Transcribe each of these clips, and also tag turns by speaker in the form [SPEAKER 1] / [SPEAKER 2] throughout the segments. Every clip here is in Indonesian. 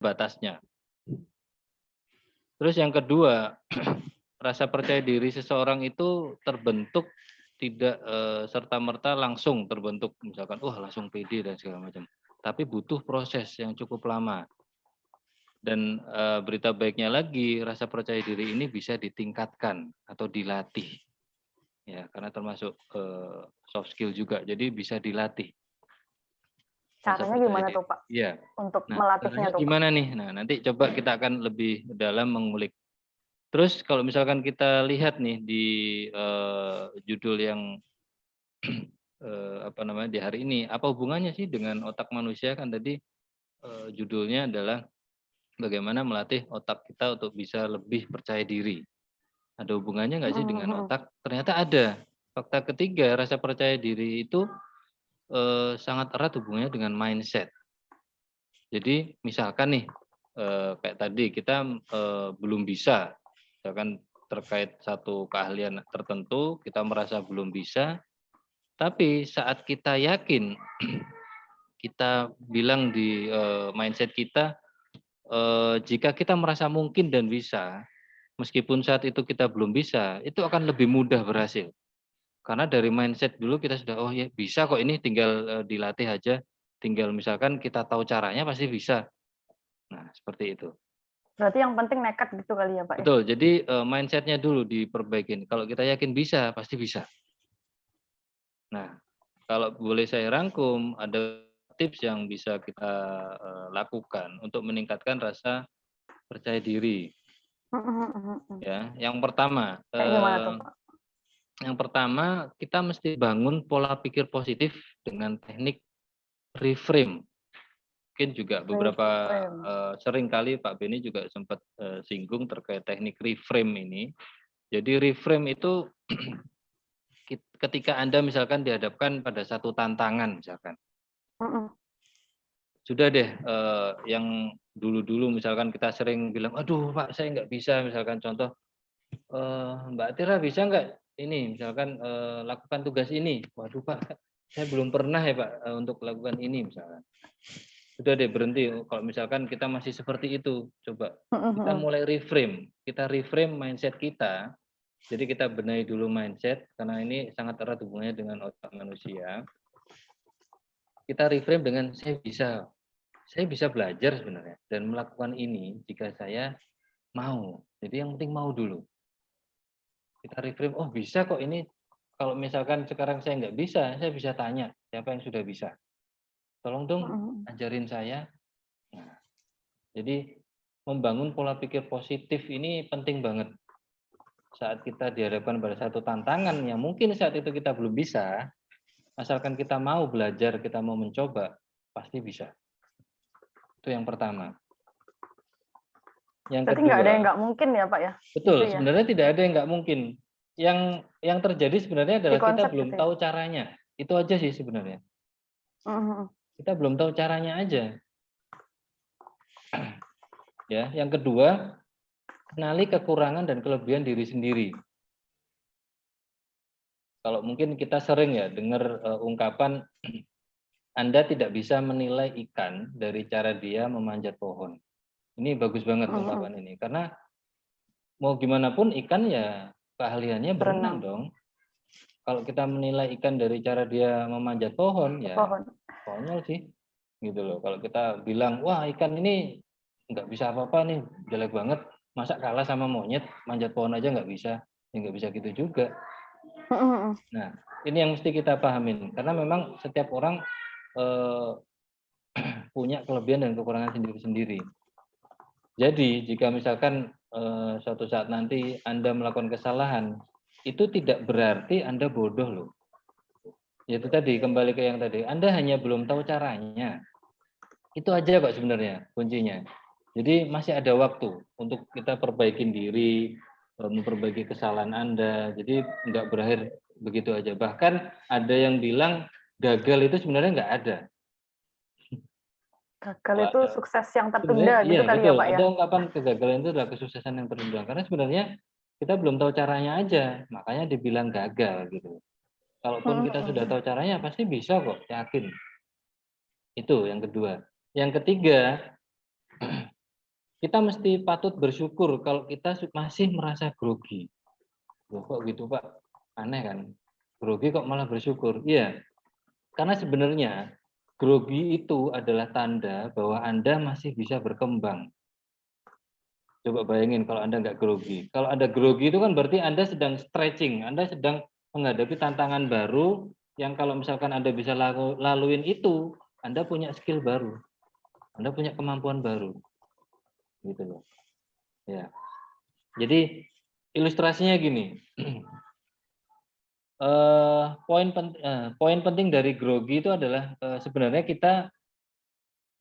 [SPEAKER 1] batasnya. Terus yang kedua, rasa percaya diri seseorang itu terbentuk tidak serta-merta langsung terbentuk, misalkan, langsung pede dan segala macam. Tapi butuh proses yang cukup lama. Dan berita baiknya lagi, rasa percaya diri ini bisa ditingkatkan atau dilatih. Ya, karena termasuk soft skill juga, jadi bisa dilatih.
[SPEAKER 2] Caranya gimana tuh, Pak?
[SPEAKER 1] Iya.
[SPEAKER 2] Untuk
[SPEAKER 1] Nah,
[SPEAKER 2] melatihnya
[SPEAKER 1] caranya
[SPEAKER 2] tuh, Pak?
[SPEAKER 1] gimana nih? Nah, nanti coba kita akan lebih dalam mengulik. Terus kalau misalkan kita lihat nih di judul yang di hari ini, apa hubungannya sih dengan otak manusia? Kan tadi judulnya adalah bagaimana melatih otak kita untuk bisa lebih percaya diri. Ada hubungannya nggak sih dengan otak? Ternyata ada. Fakta ketiga, rasa percaya diri itu sangat erat hubungannya dengan mindset. Jadi misalkan nih, kayak tadi kita belum bisa, misalkan terkait satu keahlian tertentu, kita merasa belum bisa, tapi saat kita yakin, kita bilang di mindset kita, jika kita merasa mungkin dan bisa, meskipun saat itu kita belum bisa, itu akan lebih mudah berhasil. Karena dari mindset dulu kita sudah, oh ya bisa kok ini tinggal dilatih aja, tinggal misalkan kita tahu caranya pasti bisa. Nah seperti itu.
[SPEAKER 2] Berarti yang penting nekat gitu kali ya, Pak ya?
[SPEAKER 1] Betul, jadi mindset-nya dulu diperbaikin. Kalau kita yakin bisa, pasti bisa. Nah, kalau boleh saya rangkum, ada tips yang bisa kita lakukan untuk meningkatkan rasa percaya diri. Ya, yang pertama,
[SPEAKER 2] Kayak gimana tuh, Pak?
[SPEAKER 1] kita mesti bangun pola pikir positif dengan teknik reframe. Mungkin juga beberapa sering kali Pak Beni juga sempat singgung terkait teknik reframe ini. Jadi reframe itu ketika Anda misalkan dihadapkan pada satu tantangan misalkan. Sudah deh yang dulu-dulu misalkan kita sering bilang, aduh Pak saya nggak bisa, misalkan contoh, Mbak Tira bisa nggak ini misalkan lakukan tugas ini. Waduh Pak saya belum pernah ya Pak untuk lakukan ini misalkan. Sudah deh berhenti, kalau misalkan kita masih seperti itu, coba kita mulai reframe, kita reframe mindset kita. Jadi kita benahi dulu mindset, karena ini sangat erat hubungannya dengan otak manusia. Kita reframe dengan saya bisa belajar sebenarnya dan melakukan ini jika saya mau. Jadi yang penting mau dulu. Kita reframe, oh bisa kok ini, kalau misalkan sekarang saya nggak bisa, saya bisa tanya siapa yang sudah bisa. Tolong dong ajarin saya. Nah, jadi membangun pola pikir positif ini penting banget. Saat kita dihadapkan pada satu tantangan yang mungkin saat itu kita belum bisa, asalkan kita mau belajar, kita mau mencoba, pasti bisa. Itu yang pertama. Yang
[SPEAKER 2] Berarti
[SPEAKER 1] kedua,
[SPEAKER 2] nggak ada yang nggak mungkin ya, Pak ya?
[SPEAKER 1] betul,
[SPEAKER 2] Gitu ya?
[SPEAKER 1] sebenarnya tidak ada yang nggak mungkin. Yang terjadi sebenarnya adalah kita belum
[SPEAKER 2] gitu ya?
[SPEAKER 1] tahu caranya. Itu aja sih sebenarnya. Kita belum tahu caranya aja. Ya, yang kedua, kenali kekurangan dan kelebihan diri sendiri. Kalau mungkin kita sering ya dengar ungkapan Anda tidak bisa menilai ikan dari cara dia memanjat pohon. Ini bagus banget ungkapan ini, karena mau gimana pun ikan ya keahliannya berenang dong. Kalau kita menilai ikan dari cara dia memanjat pohon, ya konyol sih, gitu loh. Kalau kita bilang, wah ikan ini nggak bisa apa-apa nih, jelek banget, masa kalah sama monyet, manjat pohon aja nggak bisa, ya nggak bisa gitu juga. Nah, ini yang mesti kita pahamin, karena memang setiap orang punya kelebihan dan kekurangan sendiri-sendiri. Jadi jika misalkan suatu saat nanti Anda melakukan kesalahan, itu tidak berarti Anda bodoh loh. Itu tadi, kembali ke yang tadi, Anda hanya belum tahu caranya. Itu aja kok sebenarnya kuncinya. Jadi masih ada waktu untuk kita perbaikin diri, memperbaiki kesalahan Anda. Jadi nggak berakhir begitu aja. Bahkan ada yang bilang gagal itu sebenarnya nggak ada.
[SPEAKER 2] Gagal itu sukses yang tertunda gitu
[SPEAKER 1] Iya,
[SPEAKER 2] kali
[SPEAKER 1] betul.
[SPEAKER 2] ya, Pak ya?
[SPEAKER 1] Ada ungkapan kegagalan itu adalah kesuksesan yang tertunda. Karena sebenarnya kita belum tahu caranya aja, makanya dibilang gagal gitu. Kalaupun kita sudah tahu caranya, pasti bisa kok, yakin. Itu yang kedua. Yang ketiga, kita mesti patut bersyukur kalau kita masih merasa grogi. Loh, kok gitu Pak? Aneh kan? Grogi kok malah bersyukur? Iya, karena sebenarnya grogi itu adalah tanda bahwa Anda masih bisa berkembang. Coba bayangin kalau Anda nggak grogi. Kalau Anda grogi itu kan berarti Anda sedang stretching, Anda sedang menghadapi tantangan baru yang kalau misalkan Anda bisa laluin itu, Anda punya skill baru, Anda punya kemampuan baru, gitu loh. Ya, jadi ilustrasinya gini. Poin penting dari grogi itu adalah sebenarnya kita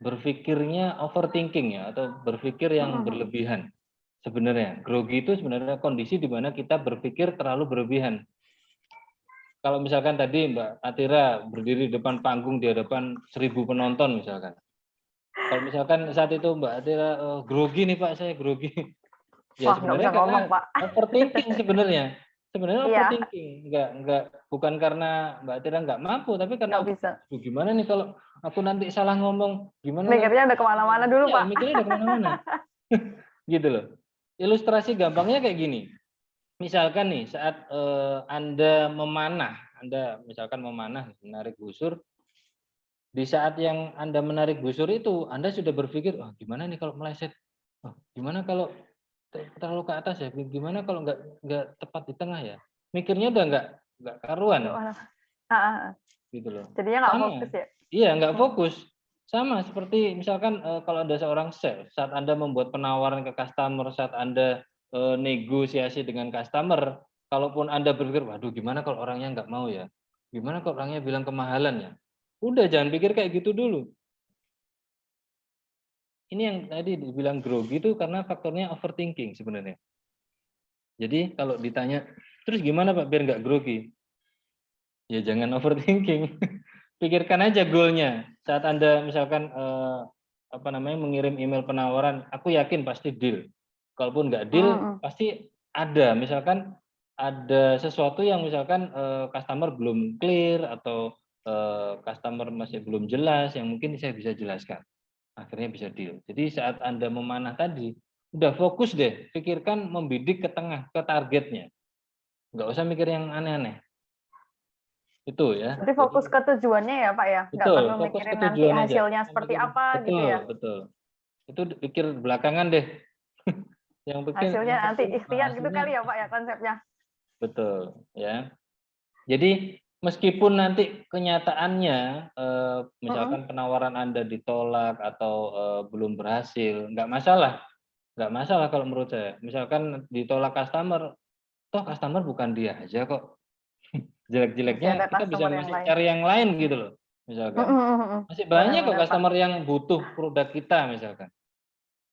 [SPEAKER 1] berpikirnya overthinking ya, atau berpikir yang berlebihan. Sebenarnya grogi itu sebenarnya kondisi di mana kita berpikir terlalu berlebihan. Kalau misalkan tadi Mbak Atira berdiri di depan panggung di hadapan 1000 penonton misalkan. Kalau misalkan saat itu Mbak Atira grogi nih Pak, saya grogi. Ya
[SPEAKER 2] Wah, nggak
[SPEAKER 1] sebenarnya
[SPEAKER 2] bisa
[SPEAKER 1] karena
[SPEAKER 2] ngomong, Pak.
[SPEAKER 1] overthinking sebenarnya. Sebenarnya
[SPEAKER 2] Iya,
[SPEAKER 1] overthinking, enggak bukan karena Mbak Atira nggak mampu, tapi
[SPEAKER 2] nggak
[SPEAKER 1] karena
[SPEAKER 2] bisa.
[SPEAKER 1] gimana nih kalau aku nanti salah ngomong, gimana nanti
[SPEAKER 2] Mikirnya udah kemana-mana dulu,
[SPEAKER 1] ya
[SPEAKER 2] Pak.
[SPEAKER 1] mikirnya udah kemana-mana. Gitu loh. Ilustrasi gampangnya kayak gini. Misalkan nih saat Anda memanah, Anda misalkan memanah, menarik busur, di saat yang Anda menarik busur itu, Anda sudah berpikir, oh gimana nih kalau meleset? Oh, gimana kalau terlalu ke atas ya? Gimana kalau nggak tepat di tengah ya? Mikirnya udah nggak karuan, gitu loh.
[SPEAKER 2] Jadinya nggak fokus
[SPEAKER 1] Sama,
[SPEAKER 2] ya.
[SPEAKER 1] iya nggak fokus. Sama seperti misalkan kalau ada seorang sales, saat Anda membuat penawaran ke customer, saat Anda negosiasi dengan customer, kalaupun Anda berpikir, waduh gimana kalau orangnya nggak mau ya? Gimana kalau orangnya bilang kemahalan ya? Udah jangan pikir kayak gitu dulu. Ini yang tadi dibilang grogi itu karena faktornya overthinking sebenarnya. Jadi kalau ditanya, terus gimana Pak biar nggak grogi? Ya jangan overthinking. Pikirkan aja goalnya. Saat Anda misalkan mengirim email penawaran, aku yakin pasti deal. Kalaupun nggak deal, pasti ada. Misalkan ada sesuatu yang misalkan customer belum clear atau customer masih belum jelas, yang mungkin saya bisa jelaskan. Akhirnya bisa deal. Jadi saat Anda memanah tadi, udah fokus deh, pikirkan membidik ke tengah, ke targetnya. Nggak usah mikir yang aneh-aneh. Itu ya.
[SPEAKER 2] Berarti
[SPEAKER 1] Jadi
[SPEAKER 2] fokus ke tujuannya ya, Pak ya? Nggak
[SPEAKER 1] betul,
[SPEAKER 2] perlu
[SPEAKER 1] fokus ke
[SPEAKER 2] mikirin nanti
[SPEAKER 1] tujuan aja.
[SPEAKER 2] hasilnya seperti apa gitu
[SPEAKER 1] Betul,
[SPEAKER 2] ya.
[SPEAKER 1] betul. Itu pikir belakangan deh.
[SPEAKER 2] Hasilnya
[SPEAKER 1] Yang
[SPEAKER 2] nanti
[SPEAKER 1] penting
[SPEAKER 2] ikhtiar gitu
[SPEAKER 1] hasilnya
[SPEAKER 2] kali ya, Pak ya konsepnya.
[SPEAKER 1] betul, ya. Jadi meskipun nanti kenyataannya misalkan penawaran Anda ditolak atau belum berhasil, nggak masalah kalau menurut saya. Misalkan ditolak customer, toh customer bukan dia aja kok.
[SPEAKER 2] Masih ada
[SPEAKER 1] Jelek-jeleknya kita bisa
[SPEAKER 2] customer yang
[SPEAKER 1] masih
[SPEAKER 2] lain.
[SPEAKER 1] cari yang lain gitu loh, misalkan. Masih banyak kok
[SPEAKER 2] Benar-benar, Pak.
[SPEAKER 1] customer yang butuh produk kita misalkan.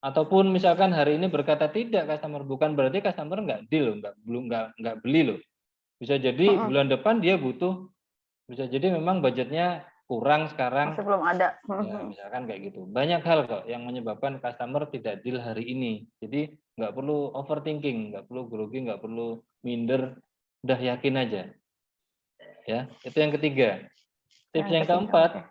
[SPEAKER 1] Ataupun misalkan hari ini berkata tidak customer, bukan berarti customer nggak deal, nggak beli loh. Bisa jadi bulan depan dia butuh, bisa jadi memang budgetnya kurang sekarang.
[SPEAKER 2] Masih belum ada.
[SPEAKER 1] Ya, misalkan kayak gitu. Banyak hal kok yang menyebabkan customer tidak deal hari ini. Jadi nggak perlu overthinking, nggak perlu grogi, nggak perlu minder, udah yakin aja. Ya, itu yang ketiga. Tips yang
[SPEAKER 2] Ketiga,
[SPEAKER 1] keempat,
[SPEAKER 2] oke.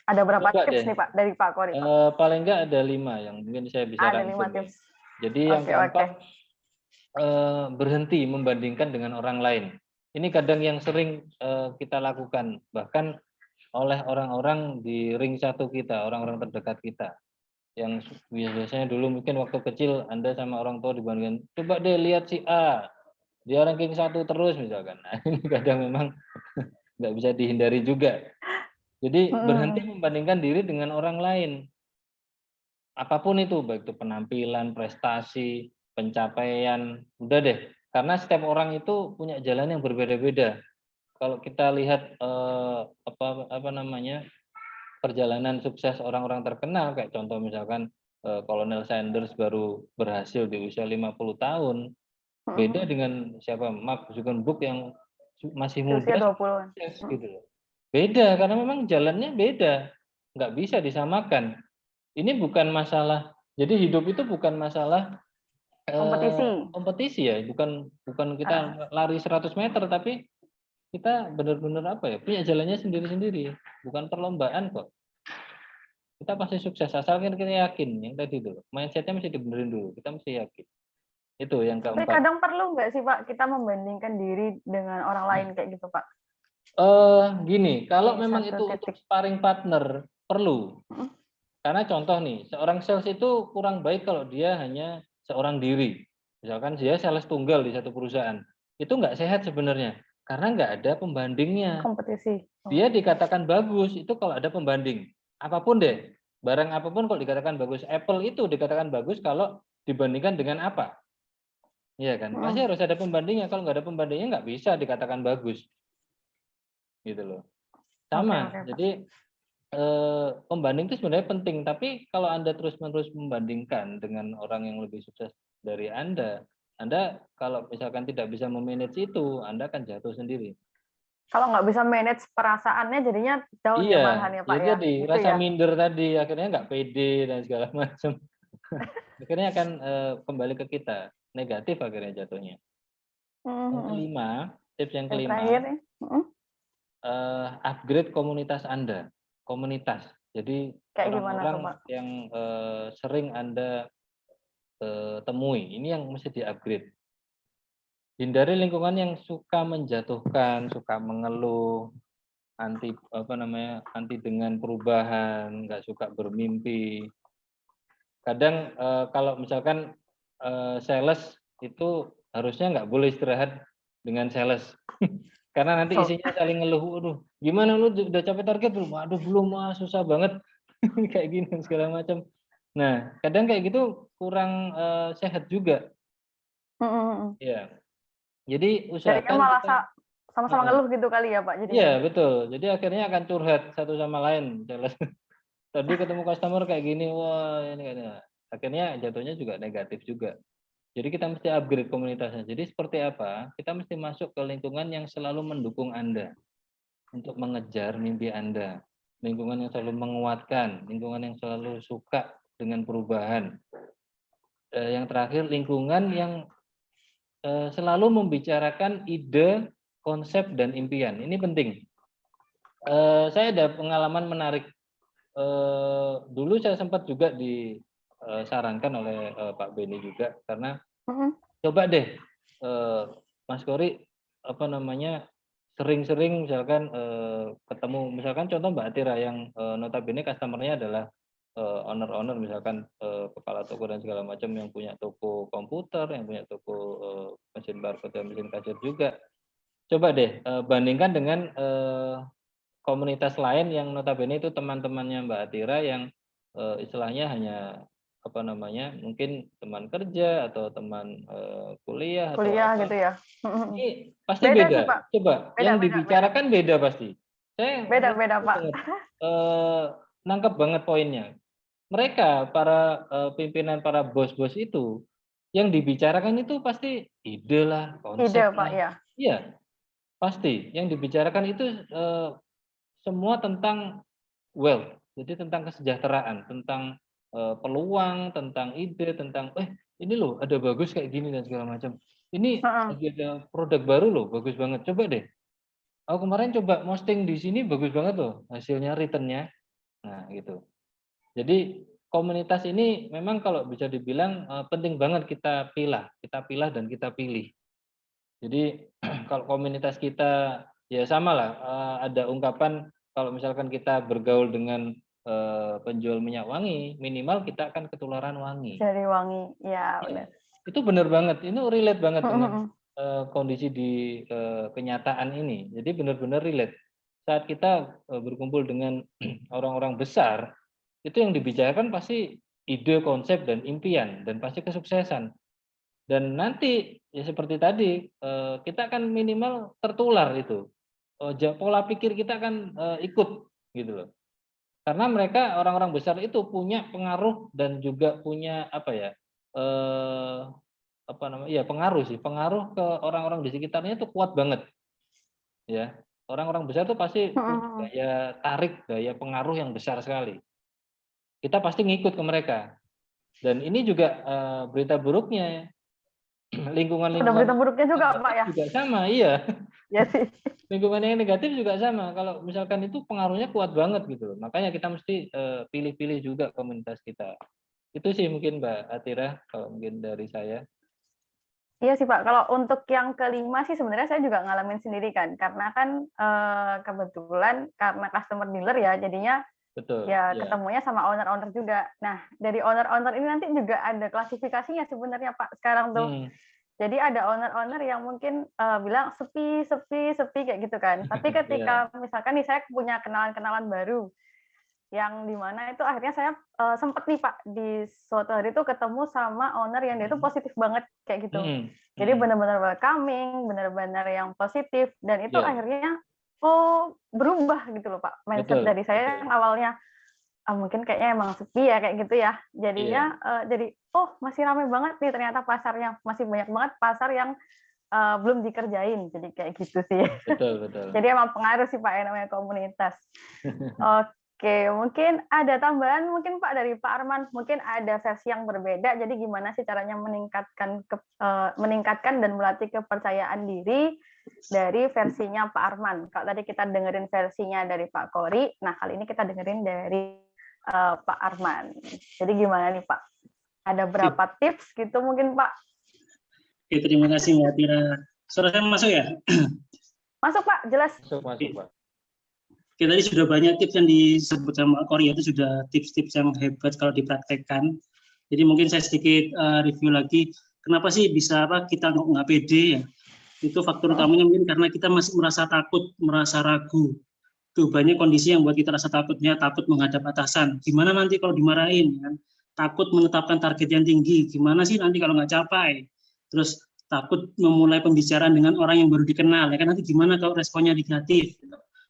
[SPEAKER 2] Ada berapa
[SPEAKER 1] coba
[SPEAKER 2] tips
[SPEAKER 1] deh.
[SPEAKER 2] nih Pak dari Pak Kori, Pak?
[SPEAKER 1] Paling nggak ada 5 yang mungkin saya bisa
[SPEAKER 2] Ada 5
[SPEAKER 1] rangkum.
[SPEAKER 2] tips.
[SPEAKER 1] Jadi yang
[SPEAKER 2] Oke.
[SPEAKER 1] keempat, berhenti membandingkan dengan orang lain. Ini kadang yang sering kita lakukan, bahkan oleh orang-orang di ring satu kita, orang-orang terdekat kita. Yang biasanya dulu mungkin waktu kecil Anda sama orang tua dibandingkan, coba deh lihat si A, dia ranking 1 terus misalkan. Nah, ini kadang memang nggak bisa dihindari juga. Jadi berhenti membandingkan diri dengan orang lain. Apapun itu, baik itu penampilan, prestasi, pencapaian, udah deh. Karena setiap orang itu punya jalan yang berbeda-beda. Kalau kita lihat perjalanan sukses orang-orang terkenal, kayak contoh misalkan Kolonel Sanders baru berhasil di usia 50 tahun, beda dengan siapa Mark Zuckerberg yang masih
[SPEAKER 2] Usia
[SPEAKER 1] muda
[SPEAKER 2] 20-an.
[SPEAKER 1] sukses gitu loh. Beda karena memang jalannya beda, nggak bisa disamakan. Ini bukan masalah, jadi hidup itu bukan masalah
[SPEAKER 2] Kompetisi.
[SPEAKER 1] kompetisi ya, bukan kita lari 100 meter, tapi kita benar-benar punya jalannya sendiri-sendiri, bukan perlombaan kok. kita pasti sukses asalkan kita yakin. Yang tadi itu mindsetnya mesti dibenerin dulu. Kita mesti yakin. Itu yang
[SPEAKER 2] Tapi
[SPEAKER 1] keempat.
[SPEAKER 2] kadang perlu nggak sih Pak kita membandingkan diri dengan orang lain kayak gitu Pak?
[SPEAKER 1] Gini, kalau
[SPEAKER 2] Di
[SPEAKER 1] memang
[SPEAKER 2] satu
[SPEAKER 1] itu untuk
[SPEAKER 2] titik.
[SPEAKER 1] sparring partner perlu. Karena contoh nih, seorang sales itu kurang baik kalau dia hanya seorang diri. Misalkan dia sales tunggal di satu perusahaan. Itu nggak sehat sebenarnya. Karena nggak ada pembandingnya.
[SPEAKER 2] Kompetisi.
[SPEAKER 1] Dia dikatakan bagus itu kalau ada pembanding. Apapun deh, barang apapun kalau dikatakan bagus. Apple itu dikatakan bagus kalau dibandingkan dengan apa? Iya kan? Pasti harus ada pembandingnya. Kalau nggak ada pembandingnya nggak bisa dikatakan bagus. Gitu loh. Sama.
[SPEAKER 2] Oke, Pak.
[SPEAKER 1] Jadi pembanding itu sebenarnya penting. Tapi kalau Anda terus-menerus membandingkan dengan orang yang lebih sukses dari Anda kalau misalkan tidak bisa memanage itu, Anda akan jatuh sendiri.
[SPEAKER 2] Kalau nggak bisa manage perasaannya jadinya down ya malahan ya Pak
[SPEAKER 1] Iya
[SPEAKER 2] ya.
[SPEAKER 1] tadi
[SPEAKER 2] Gitu
[SPEAKER 1] rasa
[SPEAKER 2] ya.
[SPEAKER 1] minder tadi akhirnya nggak pede dan segala macam. Akhirnya akan kembali ke kita negatif akhirnya jatuhnya. Yang kelima, tips yang
[SPEAKER 2] Yang
[SPEAKER 1] kelima,
[SPEAKER 2] terakhir nih.
[SPEAKER 1] upgrade komunitas Anda. Komunitas. Jadi
[SPEAKER 2] Kayak gimana tuh
[SPEAKER 1] orang-orang
[SPEAKER 2] Pak?
[SPEAKER 1] yang sering Anda temui, ini yang mesti di-upgrade. Hindari lingkungan yang suka menjatuhkan, suka mengeluh, anti dengan perubahan, nggak suka bermimpi. Kadang kalau misalkan sales itu harusnya nggak boleh istirahat dengan sales. Karena nanti isinya saling ngeluh, aduh gimana lu udah capai target belum? Aduh belum, susah banget. Kayak gini segala macam. Nah, kadang kayak gitu kurang sehat juga. Ya. Jadi
[SPEAKER 2] Jadinya
[SPEAKER 1] usahakan
[SPEAKER 2] malah
[SPEAKER 1] kita
[SPEAKER 2] sama-sama ngeluh gitu kali ya Pak
[SPEAKER 1] iya
[SPEAKER 2] jadinya.
[SPEAKER 1] betul. Jadi akhirnya akan curhat satu sama lain. Tadi ketemu customer kayak gini, wah ini kayaknya. Akhirnya jatuhnya juga negatif juga. Jadi kita mesti upgrade komunitasnya. Jadi seperti apa? Kita mesti masuk ke lingkungan yang selalu mendukung Anda untuk mengejar mimpi Anda. Lingkungan yang selalu menguatkan, lingkungan yang selalu suka dengan perubahan. Yang terakhir lingkungan yang selalu membicarakan ide, konsep dan impian. Ini penting. Saya ada pengalaman menarik. Dulu saya sempat juga disarankan oleh Pak Beni juga karena coba deh Mas Kori sering-sering misalkan ketemu misalkan contoh Mbak Atira yang notabene customer-nya adalah owner misalkan kepala toko dan segala macam yang punya toko komputer, yang punya toko mesin barcode dan mesin kasir juga. Coba deh bandingkan dengan komunitas lain yang notabene itu teman-temannya Mbak Atira yang istilahnya hanya mungkin teman kerja atau teman kuliah atau apa.
[SPEAKER 2] Gitu ya.
[SPEAKER 1] Ini pasti
[SPEAKER 2] Beda sih
[SPEAKER 1] beda.
[SPEAKER 2] Pak.
[SPEAKER 1] Coba yang
[SPEAKER 2] Beda.
[SPEAKER 1] dibicarakan beda pasti. Saya
[SPEAKER 2] Beda Pak.
[SPEAKER 1] nangkep banget poinnya. Mereka para pimpinan, para bos-bos itu yang dibicarakan itu pasti ide lah, konsep
[SPEAKER 2] Ide Pak
[SPEAKER 1] lah.
[SPEAKER 2] ya.
[SPEAKER 1] Iya, pasti. Yang dibicarakan itu semua tentang wealth, jadi tentang kesejahteraan, tentang peluang, tentang ide, tentang ini loh ada bagus kayak gini dan segala macam. Ini lagi ada produk baru loh, bagus banget. Coba deh. Aku kemarin coba posting di sini bagus banget loh hasilnya, returnnya. Nah gitu. Jadi komunitas ini memang kalau bisa dibilang penting banget kita pilah dan kita pilih. Jadi kalau komunitas kita ya sama lah ada ungkapan kalau misalkan kita bergaul dengan penjual minyak wangi, minimal kita akan ketularan wangi.
[SPEAKER 2] Jadi wangi, ya benar.
[SPEAKER 1] Itu benar banget, ini relate banget dengan kondisi di kenyataan ini. Jadi benar-benar relate. Saat kita berkumpul dengan orang-orang besar, itu yang dibicarakan pasti ide, konsep, dan impian, dan pasti kesuksesan. Dan nanti ya seperti tadi kita akan minimal tertular itu pola pikir kita akan ikut gitu loh karena mereka orang-orang besar itu punya pengaruh dan juga punya pengaruh ke orang-orang di sekitarnya itu kuat banget ya orang-orang besar itu pasti punya daya tarik daya pengaruh yang besar sekali kita pasti ngikut ke mereka dan ini juga berita buruknya lingkungan
[SPEAKER 2] Ada berita buruknya juga Pak ya.
[SPEAKER 1] Juga sama, iya.
[SPEAKER 2] Ya sih.
[SPEAKER 1] Lingkungan yang negatif juga sama. Kalau misalkan itu pengaruhnya kuat banget gitu loh. Makanya kita mesti pilih-pilih juga komunitas kita. Itu sih mungkin Mbak Atira, kalau mungkin dari saya.
[SPEAKER 2] Iya sih Pak, kalau untuk yang kelima sih sebenarnya saya juga ngalamin sendiri kan, karena kan kebetulan karena customer dealer ya, jadinya
[SPEAKER 1] Betul,
[SPEAKER 2] ya
[SPEAKER 1] ya.
[SPEAKER 2] ketemunya sama owner-owner juga. Nah, dari owner-owner ini nanti juga ada klasifikasinya sebenarnya Pak sekarang tuh. Jadi ada owner-owner yang mungkin bilang sepi, sepi, sepi kayak gitu kan. Tapi
[SPEAKER 1] Iya.
[SPEAKER 2] ketika misalkan nih saya punya kenalan-kenalan baru, yang dimana itu akhirnya saya sempat nih Pak di suatu hari itu ketemu sama owner yang dia itu positif banget kayak gitu. Jadi benar-benar welcoming, benar-benar yang positif dan itu
[SPEAKER 1] Iya.
[SPEAKER 2] akhirnya berubah gitu loh Pak mindset
[SPEAKER 1] Betul,
[SPEAKER 2] dari saya yang
[SPEAKER 1] betul.
[SPEAKER 2] awalnya mungkin kayaknya emang sepi ya kayak gitu ya.
[SPEAKER 1] Iya.
[SPEAKER 2] Jadinya jadi oh masih ramai banget nih ternyata pasarnya, masih banyak banget pasar yang belum dikerjain. Jadi kayak gitu sih.
[SPEAKER 1] Betul, betul.
[SPEAKER 2] Jadi emang pengaruh sih Pak yang namanya komunitas. Oke, mungkin ada tambahan mungkin Pak dari Pak Arman, mungkin ada versi yang berbeda. Jadi gimana sih caranya meningkatkan dan melatih kepercayaan diri dari versinya Pak Arman. Kalau tadi kita dengerin versinya dari Pak Kori, nah kali ini kita dengerin dari Pak Arman. Jadi gimana nih Pak? Ada berapa tips gitu mungkin Pak?
[SPEAKER 3] Oke, terima kasih Mbak Tira. Suara saya masuk ya?
[SPEAKER 2] Masuk Pak, jelas.
[SPEAKER 1] Masuk Pak.
[SPEAKER 3] Oke, tadi sudah banyak tips yang disebut sama Korea, itu sudah tips-tips yang hebat kalau dipraktekkan. Jadi mungkin saya sedikit review lagi, kenapa sih bisa kita nggak pede ya? Itu faktor utamanya mungkin karena kita masih merasa takut, merasa ragu. Tuh banyak kondisi yang buat kita rasa takutnya, takut menghadap atasan. Gimana nanti kalau dimarahin? Kan? Takut menetapkan target yang tinggi. Gimana sih nanti kalau nggak capai? Terus takut memulai pembicaraan dengan orang yang baru dikenal. Ya kan nanti gimana kalau responnya negatif?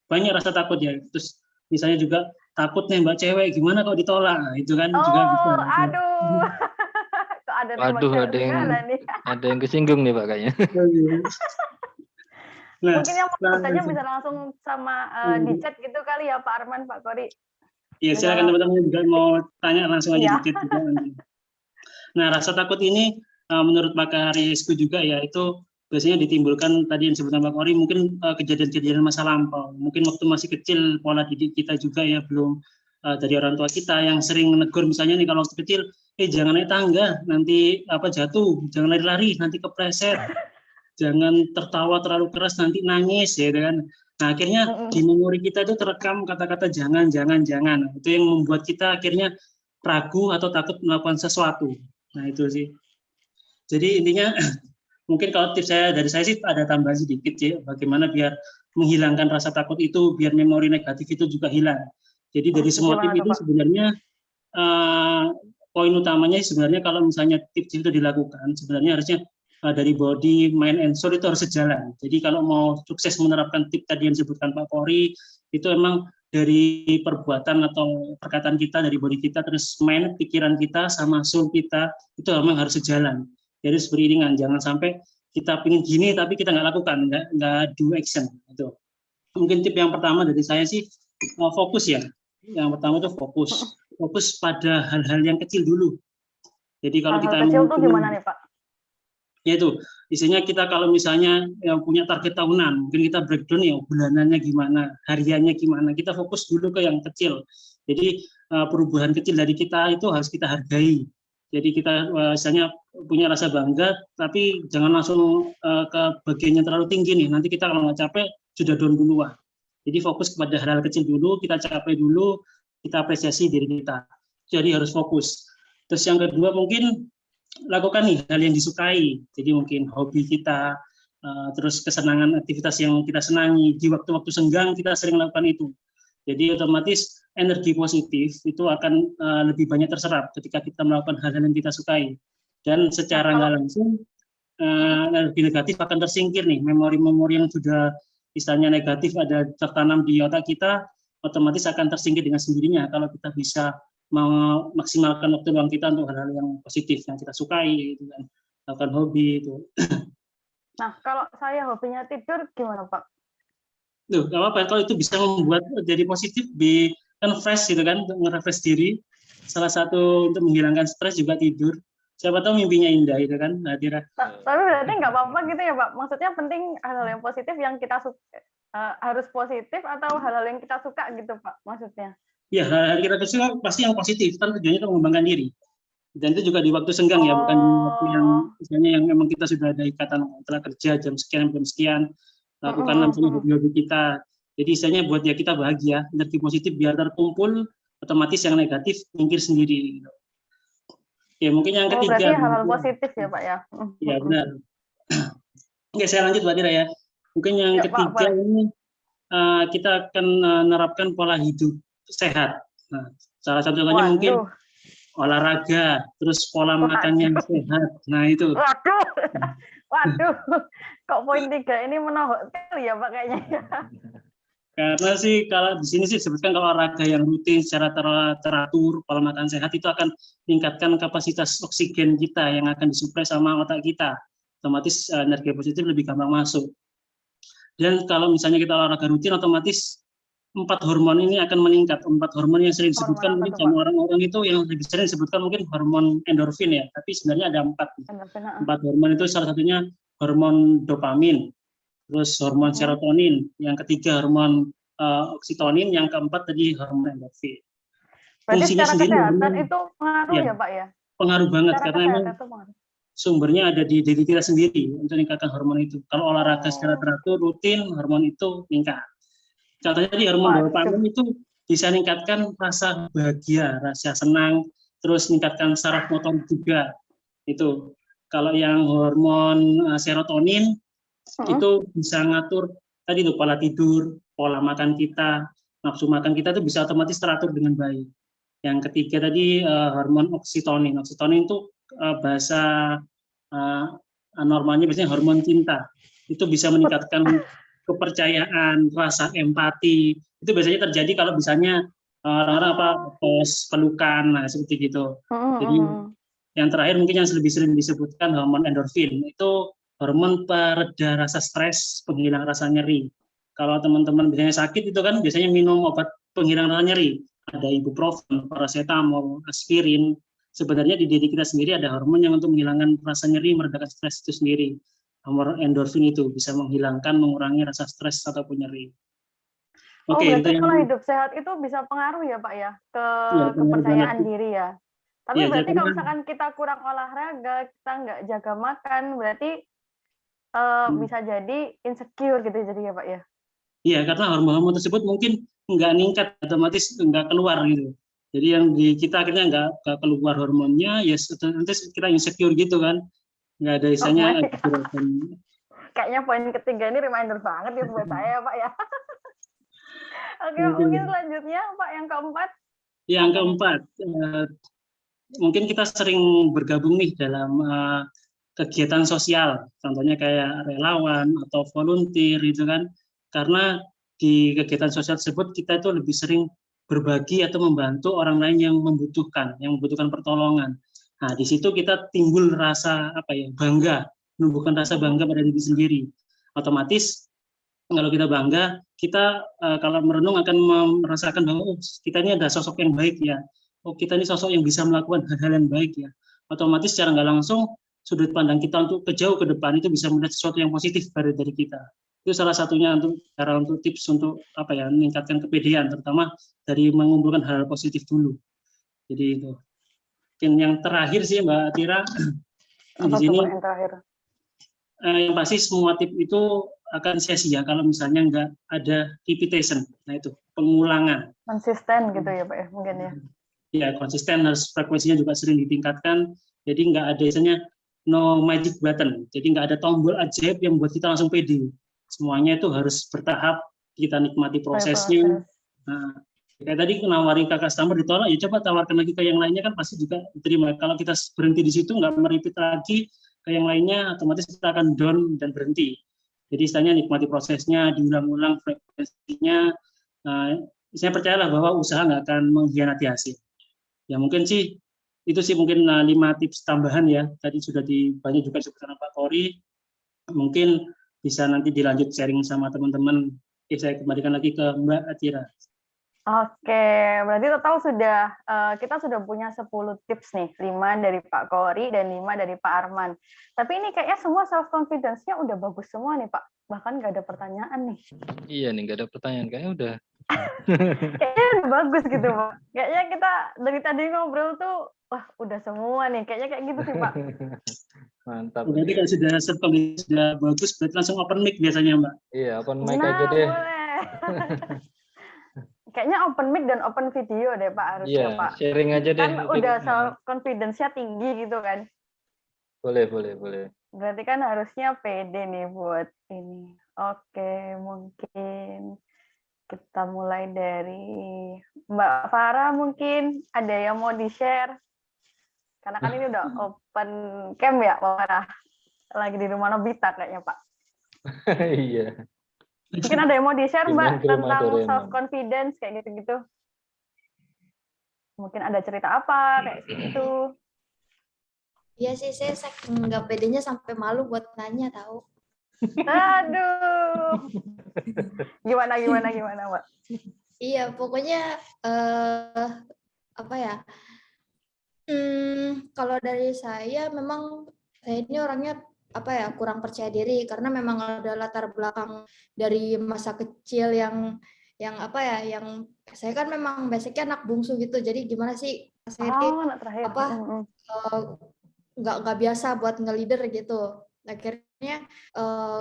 [SPEAKER 3] Banyak rasa takut ya. Terus misalnya juga takut nembak cewek, gimana kalau ditolak? Nah, itu kan juga bisa.
[SPEAKER 2] Aduh. Kok ada
[SPEAKER 1] Waduh, ada yang kesinggung nih Pak kayaknya.
[SPEAKER 2] Nah, mungkin yang mau bisa langsung sama di chat gitu kali ya Pak Arman, Pak Kori.
[SPEAKER 3] Iya, silakan teman-teman juga mau tanya langsung aja di chat juga. Nah, rasa takut ini menurut Pak Arisku juga ya itu biasanya ditimbulkan tadi yang disebutkan Pak Kori mungkin kejadian-kejadian masa lampau. Mungkin waktu masih kecil pola didik kita juga ya belum dari orang tua kita yang sering menegur misalnya nih kalau waktu kecil jangan naik tangga nanti jatuh, jangan lari-lari nanti kepleset. Jangan tertawa terlalu keras nanti nangis ya kan. Nah, akhirnya di memori kita itu terekam kata-kata jangan. Itu yang membuat kita akhirnya ragu atau takut melakukan sesuatu. Nah, itu sih. Jadi intinya mungkin kalau tips dari saya sih ada tambahan sedikit ya, bagaimana biar menghilangkan rasa takut itu, biar memori negatif itu juga hilang. Jadi dari semua tips itu sebenarnya poin utamanya sebenarnya kalau misalnya tips itu dilakukan, sebenarnya harusnya dari body, mind, and soul itu harus sejalan. Jadi kalau mau sukses menerapkan tips tadi yang disebutkan Pak Kori, itu emang dari perbuatan atau perkataan kita, dari body kita, terus mind, pikiran kita, sama soul kita, itu memang harus sejalan. Jadi beriringan, jangan sampai kita pengen gini tapi kita nggak lakukan, nggak do action. Itu. Mungkin tips yang pertama dari saya sih, fokus ya. Yang pertama itu fokus pada hal-hal yang kecil dulu. Jadi kalau kita
[SPEAKER 2] kecil tuh gimana nih Pak?
[SPEAKER 3] Yaitu isinya kita kalau misalnya yang punya target tahunan, mungkin kita breakdown ya bulanannya gimana, hariannya gimana, kita fokus dulu ke yang kecil. Jadi perubahan kecil dari kita itu harus kita hargai. Jadi kita misalnya punya rasa bangga, tapi jangan langsung ke bagian yang terlalu tinggi nih. Nanti kita kalau nggak capek sudah down duluan. Jadi fokus kepada hal-hal kecil dulu, kita capai dulu, kita apresiasi diri kita. Jadi harus fokus. Terus yang kedua mungkin lakukan nih hal yang disukai, jadi mungkin hobi kita, terus kesenangan aktivitas yang kita senangi di waktu-waktu senggang kita sering lakukan itu. Jadi otomatis energi positif itu akan lebih banyak terserap ketika kita melakukan hal-hal yang kita sukai, dan secara nggak langsung energi negatif akan tersingkir nih, memori-memori yang sudah misalnya negatif ada tertanam di otak kita, otomatis akan tersingkir dengan sendirinya kalau kita bisa memaksimalkan waktu luang kita untuk hal-hal yang positif yang kita sukai, gitu kan, lakukan hobi itu.
[SPEAKER 2] Nah, kalau saya hobinya tidur gimana Pak?
[SPEAKER 3] Tuh, nggak apa-apa kalau itu bisa membuat jadi positif, kan fresh gitu kan, untuk nge-refresh diri. Salah satu untuk menghilangkan stres juga tidur. Siapa tahu mimpinya indah itu kan, Atira.
[SPEAKER 2] Tapi berarti nggak apa-apa gitu ya Pak? Maksudnya penting hal-hal yang positif yang kita suka, harus positif atau hal-hal yang kita suka gitu Pak maksudnya?
[SPEAKER 3] Ya, hal-hal kita suka pasti yang positif, kan tujuannya untuk mengembangkan diri. Dan itu juga di waktu senggang ya, bukan di waktu yang misalnya yang memang kita sudah ada ikatan telah kerja jam sekian, lakukanlah misalnya hobi-hobi kita. Jadi istilahnya buat ya kita bahagia, energi positif biar terkumpul, otomatis yang negatif minggir sendiri. Ya mungkin yang ketiga.
[SPEAKER 2] Berarti hal-hal positif ya Pak ya?
[SPEAKER 3] Ya benar. Oke, saya lanjut Mbak Tira ya. Mungkin yang ketiga Pak, ini kita akan menerapkan pola hidup sehat. Nah, salah satu contohnya mungkin olahraga, terus pola makan yang sehat. Nah itu.
[SPEAKER 2] Waduh, kok poin 3 ini menohok sekali ya Pak kayaknya.
[SPEAKER 3] Karena sih kalau di sini sih disebutkan kalau olahraga yang rutin secara teratur, pola makan sehat itu akan meningkatkan kapasitas oksigen kita yang akan disuplai sama otak kita. Otomatis energi positif lebih gampang masuk. Dan kalau misalnya kita olahraga rutin, otomatis 4 hormon ini akan meningkat. 4 hormon yang sering disebutkan mungkin sama orang-orang itu yang lebih sering disebutkan mungkin hormon endorfin ya, tapi sebenarnya ada 4 hormon itu, salah satunya hormon dopamin, terus hormon serotonin, yang ketiga hormon oksitonin, yang keempat tadi hormon endorfin.
[SPEAKER 2] Berarti secara kesehatan itu pengaruh ya Pak ya?
[SPEAKER 3] Pengaruh banget karena emang sumbernya ada di diri kita sendiri untuk meningkatkan hormon itu. Kalau olahraga secara teratur, rutin, hormon itu meningkat. Contohnya di hormon dopamin itu bisa meningkatkan rasa bahagia, rasa senang, terus meningkatkan saraf motor juga. Itu. Kalau yang hormon serotonin itu bisa ngatur tadi tuh pola tidur, pola makan kita, nafsu makan kita itu bisa otomatis teratur dengan baik. Yang ketiga tadi hormon oksitonin. Oksitonin itu bahasa normalnya biasanya hormon cinta. Itu bisa meningkatkan kepercayaan, rasa empati. Itu biasanya terjadi kalau misalnya orang-orang pelukan, nah seperti gitu. Jadi yang terakhir mungkin yang lebih sering disebutkan hormon endorfin. Itu hormon pereda rasa stres, penghilang rasa nyeri. Kalau teman-teman biasanya sakit itu kan biasanya minum obat penghilang rasa nyeri. Ada ibuprofen, paracetamol, aspirin. Sebenarnya di diri kita sendiri ada hormon yang untuk menghilangkan rasa nyeri, meredakan stres itu sendiri. Hormon endorfin itu bisa menghilangkan, mengurangi rasa stres ataupun nyeri.
[SPEAKER 2] Oke, berarti pola hidup sehat itu bisa pengaruh ya Pak ya ke kepercayaan diri ya. Tapi ya, berarti kalau misalkan kita kurang olahraga, kita nggak jaga makan, berarti bisa jadi insecure gitu jadi ya Pak ya?
[SPEAKER 3] Iya, karena hormon-hormon tersebut mungkin nggak ningkat, otomatis nggak keluar gitu. Jadi yang di kita akhirnya nggak keluar hormonnya, ya nanti kita insecure gitu kan. Nggak ada isanya.
[SPEAKER 2] Kayaknya poin ketiga ini reminder banget ya buat saya Pak ya. Oke, mungkin selanjutnya Pak yang keempat.
[SPEAKER 3] Yang keempat, mungkin kita sering bergabung nih dalam kegiatan sosial, contohnya kayak relawan atau volunteer gitu kan. Karena di kegiatan sosial tersebut kita itu lebih sering berbagi atau membantu orang lain yang membutuhkan pertolongan. Nah, di situ kita timbul rasa bangga, menumbuhkan rasa bangga pada diri sendiri. Otomatis kalau kita bangga, kita kalau merenung akan merasakan bahwa kita ini ada sosok yang baik ya. Kita ini sosok yang bisa melakukan hal-hal yang baik ya. Otomatis secara nggak langsung sudut pandang kita untuk jauh ke depan itu bisa melihat sesuatu yang positif dari kita. Itu salah satunya cara untuk tips untuk meningkatkan kepedean, terutama dari mengumpulkan hal positif dulu. Jadi itu. Mungkin yang terakhir sih Mbak Tira, di sini
[SPEAKER 2] yang terakhir?
[SPEAKER 3] Yang pasti semua tips itu akan sia-sia kalau misalnya nggak ada repetition. Nah itu pengulangan.
[SPEAKER 2] Konsisten gitu ya Pak ya mungkin ya.
[SPEAKER 3] Ya konsisten, harus frekuensinya juga sering ditingkatkan. Jadi nggak ada misalnya no magic button. Jadi nggak ada tombol ajaib yang buat kita langsung pede. Semuanya itu harus bertahap, kita nikmati prosesnya. Nah, kayak tadi nawarin ke customer ditolak, ya coba tawarkan lagi ke yang lainnya kan pasti juga diterima. Kalau kita berhenti di situ nggak merepeat lagi ke yang lainnya, otomatis kita akan down dan berhenti. Jadi istilahnya nikmati prosesnya, diulang-ulang frekuensinya. Saya percayalah bahwa usaha nggak akan mengkhianati hasil. Ya mungkin sih itu sih mungkin 5 tips tambahan ya. Tadi sudah banyak juga disebutkan Pak Kori. Mungkin bisa nanti dilanjut sharing sama teman-teman. Saya kembalikan lagi ke Mbak Atira.
[SPEAKER 2] Oke, berarti total sudah kita sudah punya 10 tips nih, 5 dari Pak Kori dan 5 dari Pak Arman. Tapi ini kayaknya semua self confidence-nya udah bagus semua nih Pak. Bahkan nggak ada pertanyaan nih.
[SPEAKER 1] Iya nih, nggak ada pertanyaan, kayaknya udah.
[SPEAKER 2] Kayaknya udah bagus gitu Pak. Kayaknya kita dari tadi ngobrol tuh, wah udah semua nih. Kayaknya kayak gitu sih Pak.
[SPEAKER 1] Mantap.
[SPEAKER 3] Berarti kalau sudah bagus, berarti langsung open mic biasanya Mbak.
[SPEAKER 1] Iya, open mic
[SPEAKER 2] Nah,
[SPEAKER 1] aja deh.
[SPEAKER 2] boleh. Kayaknya open mic dan open video deh Pak harusnya
[SPEAKER 1] Iya,
[SPEAKER 2] Pak.
[SPEAKER 1] sharing aja deh.
[SPEAKER 2] Kan udah self confidence-nya tinggi gitu kan.
[SPEAKER 1] Boleh.
[SPEAKER 2] Berarti kan harusnya pede nih buat ini. Oke, mungkin kita mulai dari Mbak Farah, mungkin ada yang mau di-share? Karena kan ini udah open cam ya, Mbak Farah. Lagi di rumah Nobita kayaknya, Pak.
[SPEAKER 1] Iya.
[SPEAKER 2] Mungkin ada yang mau di-share, Mbak,
[SPEAKER 1] Pindah ke rumah
[SPEAKER 2] tentang
[SPEAKER 1] Doraemon.
[SPEAKER 2] self-confidence, kayak gitu-gitu. Mungkin ada cerita apa, kayak gitu.
[SPEAKER 4] Iya sih, saya saking nggak pedenya sampai malu buat nanya tahu.
[SPEAKER 2] Aduh. Gimana, Mbak?
[SPEAKER 4] Iya, pokoknya apa ya? Kalau dari saya memang saya ini orangnya apa ya, kurang percaya diri karena memang ada latar belakang dari masa kecil yang apa ya, yang saya kan memang basicnya anak bungsu gitu. Jadi gimana sih saya
[SPEAKER 2] anak terakhir.
[SPEAKER 4] apa nggak biasa buat nge-leader gitu. Akhirnya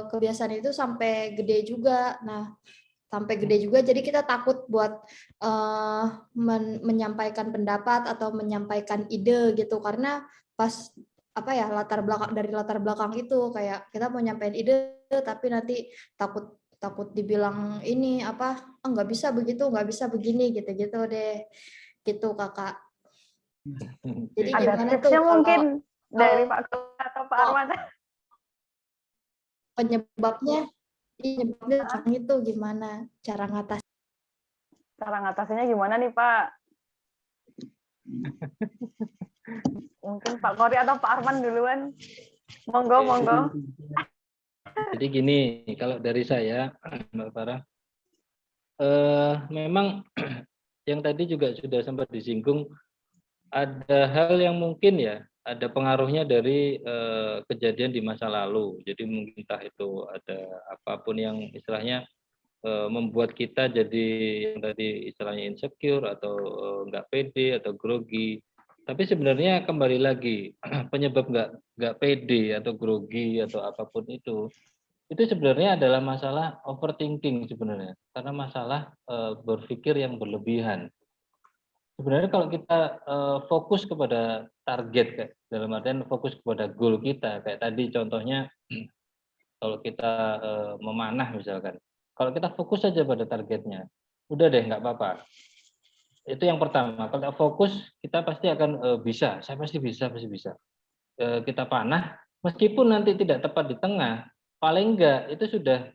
[SPEAKER 4] kebiasaan itu sampai gede juga. Nah, sampai gede juga jadi kita takut buat menyampaikan pendapat atau menyampaikan ide gitu, karena pas apa ya, latar belakang itu kayak kita mau nyampein ide tapi nanti takut dibilang ini apa, nggak bisa begitu, nggak bisa begini, gitu deh gitu Kakak. Jadi
[SPEAKER 2] ada
[SPEAKER 4] gimana
[SPEAKER 2] tipsnya
[SPEAKER 4] tuh
[SPEAKER 2] mungkin
[SPEAKER 4] kalau
[SPEAKER 2] dari Pak Kori atau Pak Arman?
[SPEAKER 4] penyebabnya itu gimana cara ngatasin?
[SPEAKER 2] Cara ngatasinnya gimana nih Pak? Mungkin Pak Kori atau Pak Arman duluan. Monggo.
[SPEAKER 1] Jadi gini, kalau dari saya, Mbak Farah, memang yang tadi juga sudah sempat disinggung, ada hal yang mungkin ya, ada pengaruhnya dari kejadian di masa lalu. Jadi mungkin entah itu ada apapun yang istilahnya membuat kita jadi yang tadi istilahnya insecure atau nggak pede atau grogi. Tapi sebenarnya kembali lagi penyebab nggak pede atau grogi atau apapun itu sebenarnya adalah masalah overthinking sebenarnya, karena masalah berpikir yang berlebihan. Sebenarnya kalau kita fokus kepada target, kayak dalam artian fokus kepada goal kita, kayak tadi contohnya kalau kita memanah misalkan, kalau kita fokus saja pada targetnya, udah deh nggak apa-apa. Itu yang pertama. Kalau fokus kita pasti akan bisa, saya pasti bisa. Kita panah, meskipun nanti tidak tepat di tengah, paling enggak itu sudah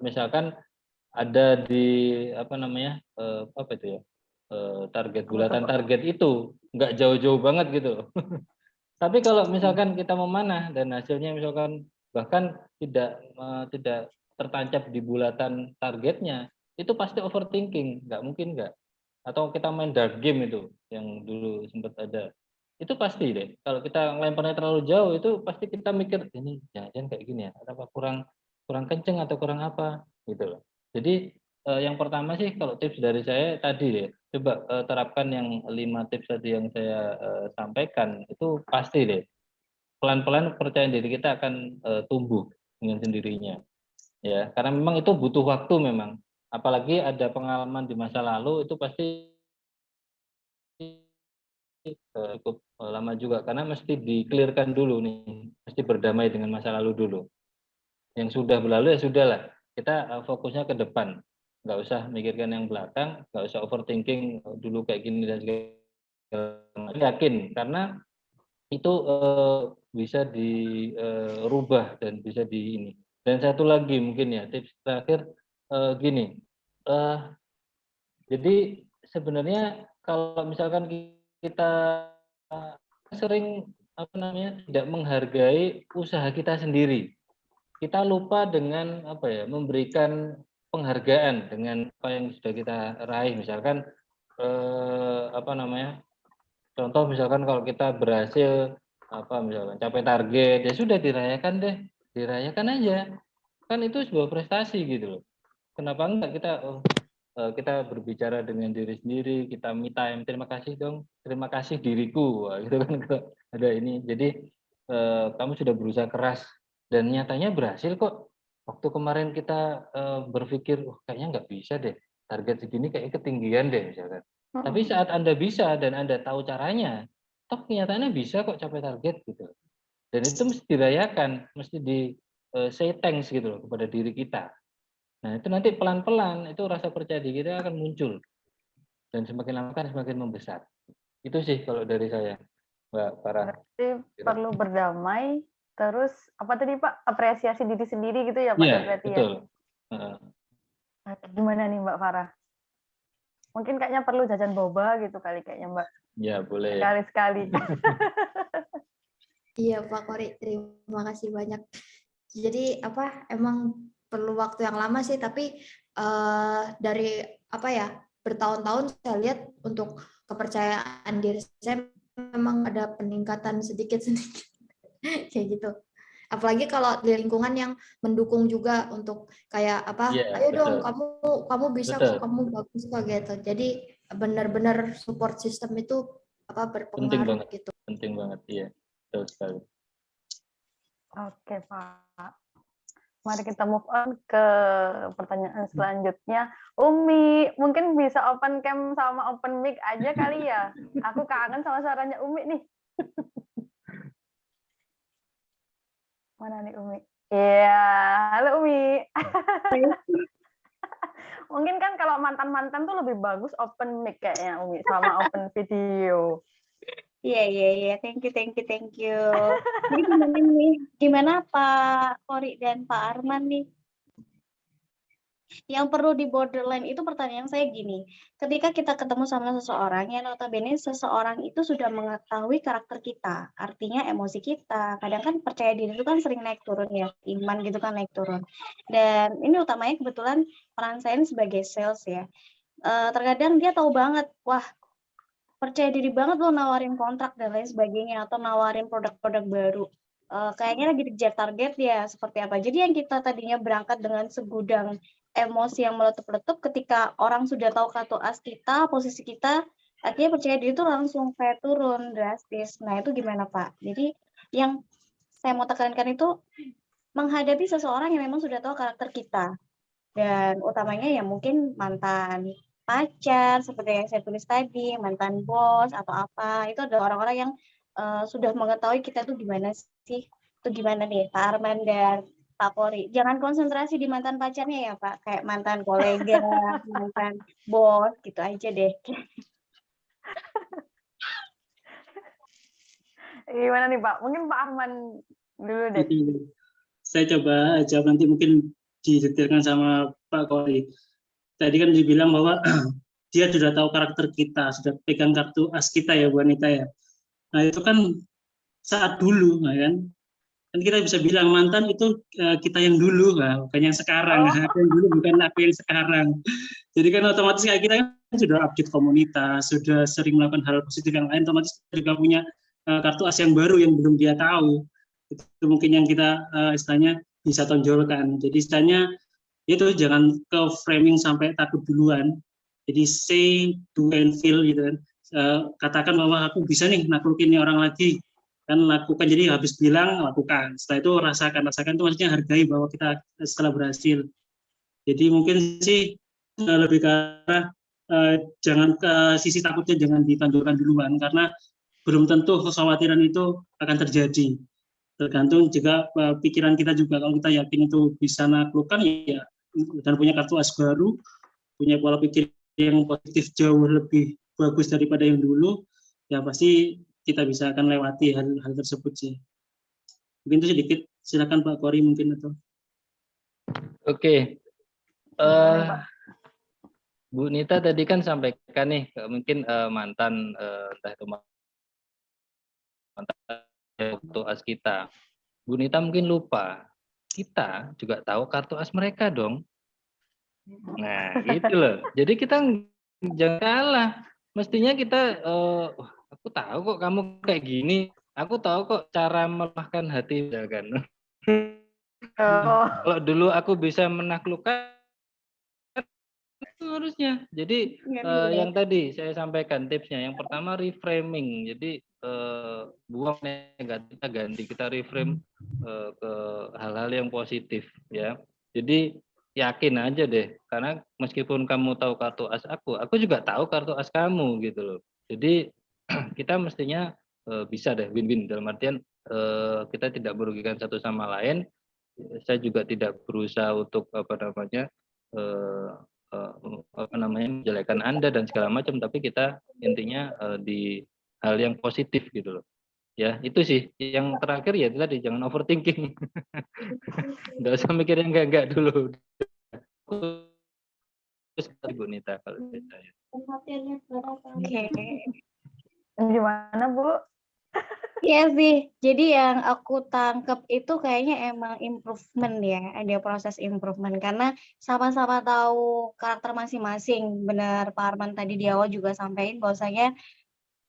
[SPEAKER 1] misalkan ada di apa namanya apa itu ya, target bulatan target itu nggak jauh-jauh banget gitu. Tapi kalau misalkan kita memanah dan hasilnya misalkan bahkan tidak tertancap di bulatan targetnya, itu pasti overthinking, nggak mungkin nggak. Atau kita main dark game itu yang dulu sempat ada, itu pasti deh. Kalau kita lemparnya terlalu jauh itu pasti kita mikir ini jangan kayak gini ya, apa kurang kenceng atau kurang apa gitu loh. Jadi yang pertama sih kalau tips dari saya tadi deh, coba terapkan yang 5 tips tadi yang saya sampaikan, itu pasti deh pelan-pelan kepercayaan diri kita akan tumbuh dengan sendirinya ya, karena memang itu butuh waktu memang, apalagi ada pengalaman di masa lalu itu pasti cukup lama juga karena mesti di-clear-kan dulu nih, mesti berdamai dengan masa lalu dulu. Yang sudah berlalu ya sudahlah, kita fokusnya ke depan, nggak usah mikirkan yang belakang, nggak usah overthinking dulu kayak gini dan segala. Yakin karena itu bisa dirubah dan bisa di ini. Dan satu lagi mungkin ya tips terakhir gini, jadi sebenarnya kalau misalkan kita sering apa namanya tidak menghargai usaha kita sendiri, kita lupa dengan apa ya memberikan penghargaan dengan apa yang sudah kita raih. Misalkan contoh misalkan kalau kita berhasil misalkan capai target, ya sudah dirayakan deh, dirayakan aja. Kan itu sebuah prestasi gitu loh. Kenapa enggak kita berbicara dengan diri sendiri, kita me time, terima kasih dong, terima kasih diriku, gitu kan ada ini. Jadi kamu sudah berusaha keras dan nyatanya berhasil kok. Waktu kemarin kita berpikir, kayaknya nggak bisa deh, target segini kayak ketinggian deh misalkan. Tapi saat Anda bisa dan Anda tahu caranya, toh kenyataannya bisa kok capai target gitu. Dan itu mesti dirayakan, mesti say thanks gitu loh kepada diri kita. Nah, itu nanti pelan-pelan itu rasa percaya diri kita akan muncul dan semakin lama kan semakin membesar. Itu sih kalau dari saya, Mbak Farah.
[SPEAKER 2] Berarti perlu berdamai, terus apa tadi Pak? Apresiasi diri sendiri gitu ya Pak?
[SPEAKER 1] Iya,
[SPEAKER 2] Berarti
[SPEAKER 1] betul.
[SPEAKER 2] Gimana nih Mbak Farah? Mungkin kayaknya perlu jajan boba gitu kali kayaknya Mbak.
[SPEAKER 1] Ya, boleh.
[SPEAKER 2] Sekali-sekali.
[SPEAKER 4] Iya Pak Kori, terima kasih banyak. Jadi emang perlu waktu yang lama sih, tapi dari bertahun-tahun saya lihat untuk kepercayaan diri saya memang ada peningkatan sedikit-sedikit kayak gitu. Apalagi kalau di lingkungan yang mendukung juga untuk kayak ayo dong kamu bisa kok, kamu bagus kok gitu. Jadi benar-benar support system itu berpengaruh gitu.
[SPEAKER 1] Penting banget, iya. Betul sekali.
[SPEAKER 2] Oke Pak. Mari kita move on ke pertanyaan selanjutnya. Umi, mungkin bisa open cam sama open mic aja kali ya? Aku kangen sama suaranya Umi nih. Mana nih Umi? Iya, halo Umi. Mungkin kan kalau mantan-mantan tuh lebih bagus open mic kayaknya Umi sama open video.
[SPEAKER 5] Iya. Thank you. Jadi gimana nih? Gimana Pak Kori dan Pak Arman nih? Yang perlu di borderline itu pertanyaan saya gini, ketika kita ketemu sama seseorang yang notabene seseorang itu sudah mengetahui karakter kita, artinya emosi kita, kadang kan percaya diri itu kan sering naik turun ya, iman gitu kan naik turun. Dan ini utamanya kebetulan peran saya sebagai sales ya, terkadang dia tahu banget, wah percaya diri banget loh nawarin kontrak dan lain sebagainya, atau nawarin produk-produk baru. Kayaknya lagi dikejar target ya, seperti apa. Jadi yang kita tadinya berangkat dengan segudang emosi yang meletup-letup, ketika orang sudah tahu kartu as kita, posisi kita, artinya percaya diri itu langsung kayak turun drastis. Nah itu gimana Pak? Jadi yang saya mau tekankan itu menghadapi seseorang yang memang sudah tahu karakter kita. Dan utamanya ya mungkin mantan pacar, seperti yang saya tulis tadi, mantan bos atau apa, itu ada orang-orang yang sudah mengetahui kita tuh gimana sih, itu gimana nih Pak Arman dan Pak Kori. Jangan konsentrasi di mantan pacarnya ya Pak, kayak mantan kolega, mantan bos, gitu aja deh.
[SPEAKER 2] Gimana nih Pak? Mungkin Pak Arman dulu deh.
[SPEAKER 3] Saya coba jawab, nanti mungkin didetailkan sama Pak Kori. Tadi kan dibilang bahwa dia sudah tahu karakter kita, sudah pegang kartu as kita ya Bu Anita ya. Nah itu kan saat dulu, kan kita bisa bilang mantan itu kita yang dulu, bukan yang sekarang. Aku yang dulu bukan aku yang sekarang. Jadi kan otomatis kayak kita kan sudah update komunitas, sudah sering melakukan hal positif yang lain, otomatis juga punya kartu as yang baru yang belum dia tahu. Itu mungkin yang kita istilahnya bisa tonjolkan. Jadi istilahnya itu jangan ke framing sampai takut duluan. Jadi say, do and feel gitu kan. Katakan bahwa aku bisa nih naklukin orang lagi, kan lakukan. Jadi habis bilang lakukan, setelah itu rasakan itu maksudnya hargai bahwa kita setelah berhasil. Jadi mungkin sih lebih ke arah jangan ke sisi takutnya, jangan ditonjolkan duluan, karena belum tentu kekhawatiran itu akan terjadi. Tergantung juga pikiran kita juga. Kalau kita yakin itu bisa naklukkan ya, dan punya kartu as baru, punya pola pikir yang positif jauh lebih bagus daripada yang dulu, ya pasti kita bisa akan lewati hal tersebut sih. Mungkin itu sedikit. Silakan Pak Kori mungkin atau.
[SPEAKER 1] Oke. Bu Nita tadi kan sampaikan nih, mungkin mantan entah itu mantan kartu as kita. Bu Nita mungkin lupa, kita juga tahu kartu as mereka dong. Nah, itu loh. Jadi kita jangan salah. Mestinya kita, "Wah, aku tahu kok kamu kayak gini. Aku tahu kok cara melemahkan hati," misalkan.
[SPEAKER 2] Oh,
[SPEAKER 1] Kalau dulu aku bisa menaklukkan itu harusnya. Jadi yang tadi saya sampaikan tipsnya. Yang pertama reframing. Jadi buang negatif, kita ganti, kita reframe ke hal-hal yang positif ya. Jadi yakin aja deh, karena meskipun kamu tahu kartu as aku juga tahu kartu as kamu gitu loh. Jadi kita mestinya bisa deh win-win, dalam artian kita tidak merugikan satu sama lain. Saya juga tidak berusaha untuk eh, menjelekan Anda dan segala macam, tapi kita intinya di hal yang positif gitu loh. Ya, itu sih. Yang terakhir ya itu tadi, jangan overthinking. Nggak usah mikir yang enggak dulu. Terus Ibu Nita kalau dari saya.
[SPEAKER 5] Oke.
[SPEAKER 2] gimana Bu?
[SPEAKER 5] Iya sih, jadi yang aku tangkep itu kayaknya emang improvement ya, ada proses improvement karena sama-sama tahu karakter masing-masing. Benar Pak Arman tadi di awal juga sampaikan bahwasanya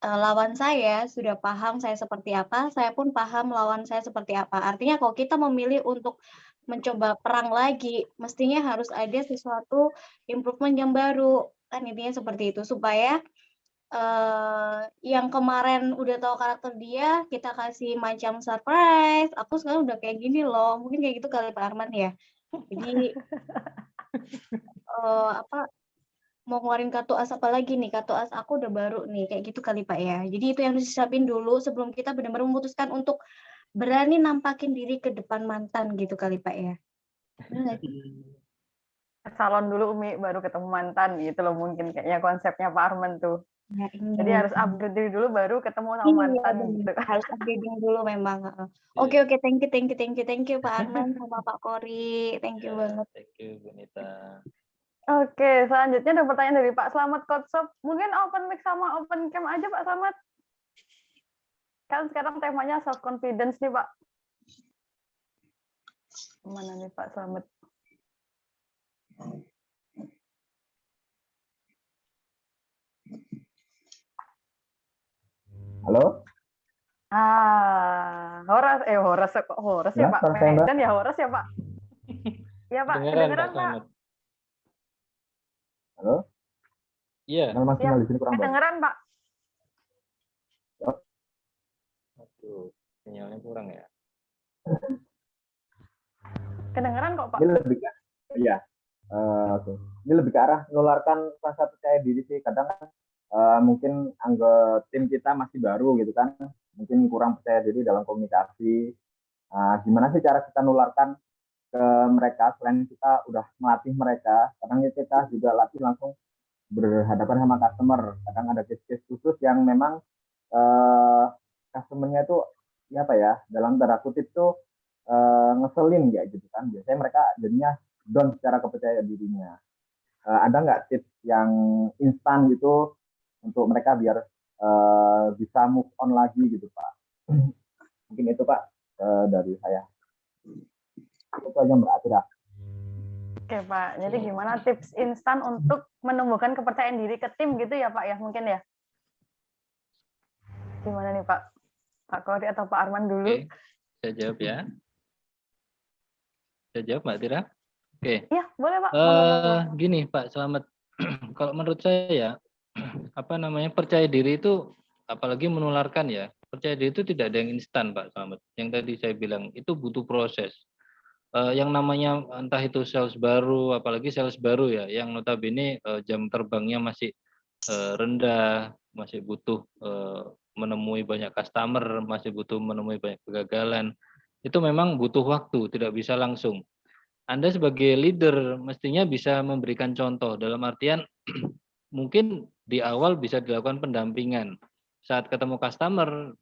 [SPEAKER 5] lawan saya sudah paham saya seperti apa, saya pun paham lawan saya seperti apa. Artinya kalau kita memilih untuk mencoba perang lagi, mestinya harus ada sesuatu improvement yang baru, kan intinya seperti itu supaya yang kemarin udah tahu karakter dia, kita kasih macam surprise, "Aku sekarang udah kayak gini loh." Mungkin kayak gitu kali Pak Arman ya. Jadi, mau ngeluarin kartu as apa lagi nih, kartu as aku udah baru nih, kayak gitu kali Pak ya. Jadi itu yang harus disiapin dulu sebelum kita benar-benar memutuskan untuk berani nampakin diri ke depan mantan gitu kali Pak ya. Bener nggak sih?
[SPEAKER 2] Salon dulu Umi, baru ketemu mantan gitu loh mungkin kayaknya konsepnya Pak Arman tuh.
[SPEAKER 5] Nah,
[SPEAKER 2] Jadi harus upgrade diri dulu baru ketemu sama mantan gitu.
[SPEAKER 5] harus upgrading dulu memang, Oke, thank you Pak Arman sama Pak Kori, thank you banget.
[SPEAKER 1] Thank you Bu Nita.
[SPEAKER 2] Oke, selanjutnya ada pertanyaan dari Pak Slamet Kotsob. Mungkin open mic sama open cam aja Pak Slamet. Kan sekarang temanya self confidence nih Pak. Mana nih Pak Slamet?
[SPEAKER 6] Halo?
[SPEAKER 2] Horas kok Horas ya Pak. Medan ya Horas ya Pak. Iya Pak, kedengeran Pak.
[SPEAKER 6] Halo?
[SPEAKER 1] Iya.
[SPEAKER 6] Mas
[SPEAKER 2] Ya,
[SPEAKER 6] di sini kurang bagus.
[SPEAKER 2] kedengeran Pak.
[SPEAKER 1] Aduh, sinyalnya kurang ya.
[SPEAKER 2] Kedengeran kok Pak.
[SPEAKER 6] Ini lebih ke, iya. Oke. Ini lebih ke arah menularkan rasa percaya diri sih. Kadang mungkin anggota tim kita masih baru gitu kan, mungkin kurang percaya diri dalam komunikasi. Gimana sih cara kita nularkan ke mereka selain kita udah melatih mereka? Kadang kita juga latih langsung berhadapan sama customer. Kadang ada case-case khusus yang memang customer-nya itu ya apa ya, dalam tanda kutip tuh ngeselin ya gitu kan. Biasanya mereka jadinya down secara kepercayaan dirinya. Ada nggak tips yang instan gitu untuk mereka biar bisa move on lagi gitu Pak? Mungkin itu Pak dari saya. Itu aja Mbak Atira.
[SPEAKER 2] Oke Pak, jadi gimana tips instan untuk menumbuhkan kepercayaan diri ke tim gitu ya Pak ya mungkin ya? Gimana nih Pak? Pak Kori atau Pak Arman dulu?
[SPEAKER 1] Oke, saya jawab ya. Saya jawab Mbak Tira. Oke.
[SPEAKER 2] Iya, boleh Pak.
[SPEAKER 1] Gini Pak Selamat, kalau menurut saya percaya diri itu apalagi menularkan ya. Percaya diri itu tidak ada yang instan Pak Selamat. Yang tadi saya bilang itu butuh proses. Yang namanya entah itu sales baru, apalagi sales baru ya, yang notabene jam terbangnya masih rendah, masih butuh menemui banyak customer, masih butuh menemui banyak kegagalan. Itu memang butuh waktu, tidak bisa langsung. Anda sebagai leader mestinya bisa memberikan contoh, dalam artian mungkin di awal bisa dilakukan pendampingan. Saat ketemu customer,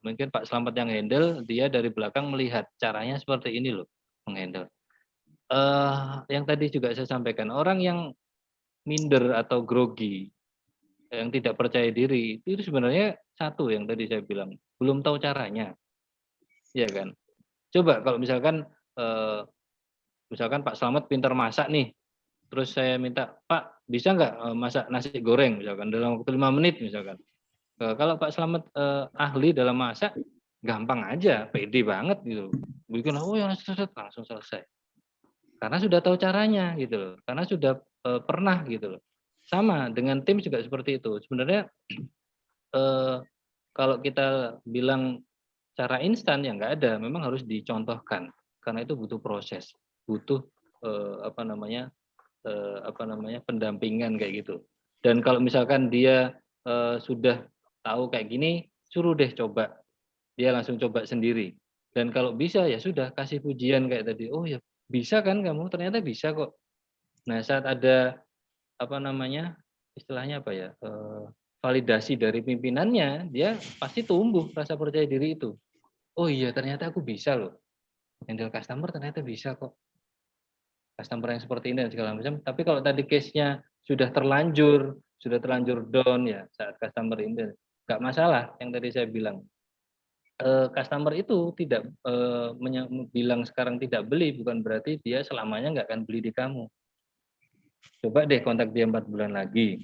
[SPEAKER 1] mungkin Pak Slamet yang handle, dia dari belakang melihat caranya seperti ini loh, menghandle. Yang tadi juga saya sampaikan, orang yang minder atau grogi, yang tidak percaya diri, itu sebenarnya satu yang tadi saya bilang, belum tahu caranya. Iya kan? Coba kalau misalkan Pak Slamet pintar masak nih, terus saya minta, Pak bisa nggak masak nasi goreng misalkan dalam waktu 5 menit misalkan. Kalau Pak Slamet ahli dalam masak, gampang aja, pede banget gitu. Bikin yang langsung selesai. Karena sudah tahu caranya gitu loh. Karena sudah pernah gitu loh. Sama dengan tim juga seperti itu. Sebenarnya kalau kita bilang cara instan ya nggak ada, memang harus dicontohkan karena itu butuh proses, butuh pendampingan kayak gitu. Dan kalau misalkan dia sudah tahu kayak gini, suruh deh coba, dia langsung coba sendiri. Dan kalau bisa ya sudah kasih pujian kayak tadi, oh ya bisa kan kamu, ternyata bisa kok. Nah saat ada istilahnya apa ya? Validasi dari pimpinannya, dia pasti tumbuh rasa percaya diri itu. Oh iya, ternyata aku bisa loh. Handle customer ternyata bisa kok. Customer yang seperti ini dan segala macam. Tapi kalau tadi case-nya sudah terlanjur down ya saat customer ini, nggak masalah yang tadi saya bilang. Customer itu tidak bilang sekarang tidak beli, bukan berarti dia selamanya nggak akan beli di kamu. Coba deh kontak dia 4 bulan lagi.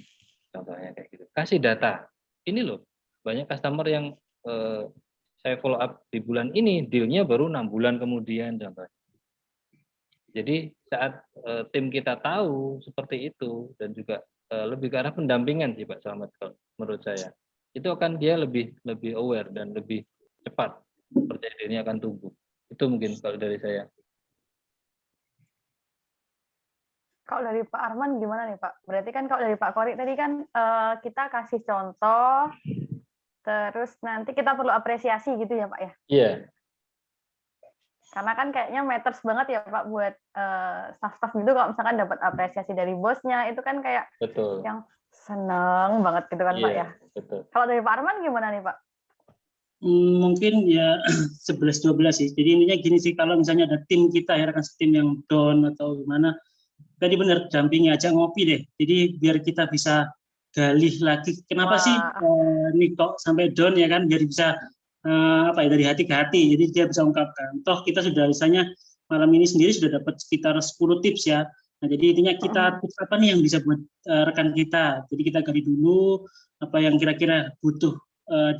[SPEAKER 1] Contohnya kayak gitu. Kasih data. Ini loh, banyak customer yang saya follow up di bulan ini, deal-nya baru 6 bulan kemudian contohnya. Jadi saat tim kita tahu seperti itu dan juga lebih ke arah pendampingan sih Pak Slamet menurut saya. Itu akan dia lebih aware dan lebih cepat percaya dirinya akan tumbuh. Itu mungkin kalau dari saya.
[SPEAKER 2] Kalau dari Pak Arman gimana nih Pak? Berarti kan kalau dari Pak Kori tadi kan kita kasih contoh, terus nanti kita perlu apresiasi gitu ya Pak ya?
[SPEAKER 1] Iya.
[SPEAKER 2] Karena kan kayaknya matters banget ya Pak buat staff-staff gitu kalau misalkan dapat apresiasi dari bosnya, itu kan kayak
[SPEAKER 1] betul.
[SPEAKER 2] Yang seneng banget gitu kan Pak ya?
[SPEAKER 1] Betul.
[SPEAKER 2] Kalau dari Pak Arman gimana nih Pak?
[SPEAKER 3] Mungkin ya 11-12 sih. Jadi intinya gini sih, kalau misalnya ada tim kita ya, rekan tim yang down atau gimana, tadi benar dampingi aja, ngopi deh. Jadi biar kita bisa gali lagi kenapa sih ini kok sampai down ya kan, biar bisa dari hati ke hati. Jadi dia bisa ungkapkan. Toh kita sudah misalnya malam ini sendiri sudah dapat sekitar 10 tips ya. Nah, jadi intinya kita tips apa nih yang bisa buat rekan kita. Jadi kita gali dulu apa yang kira-kira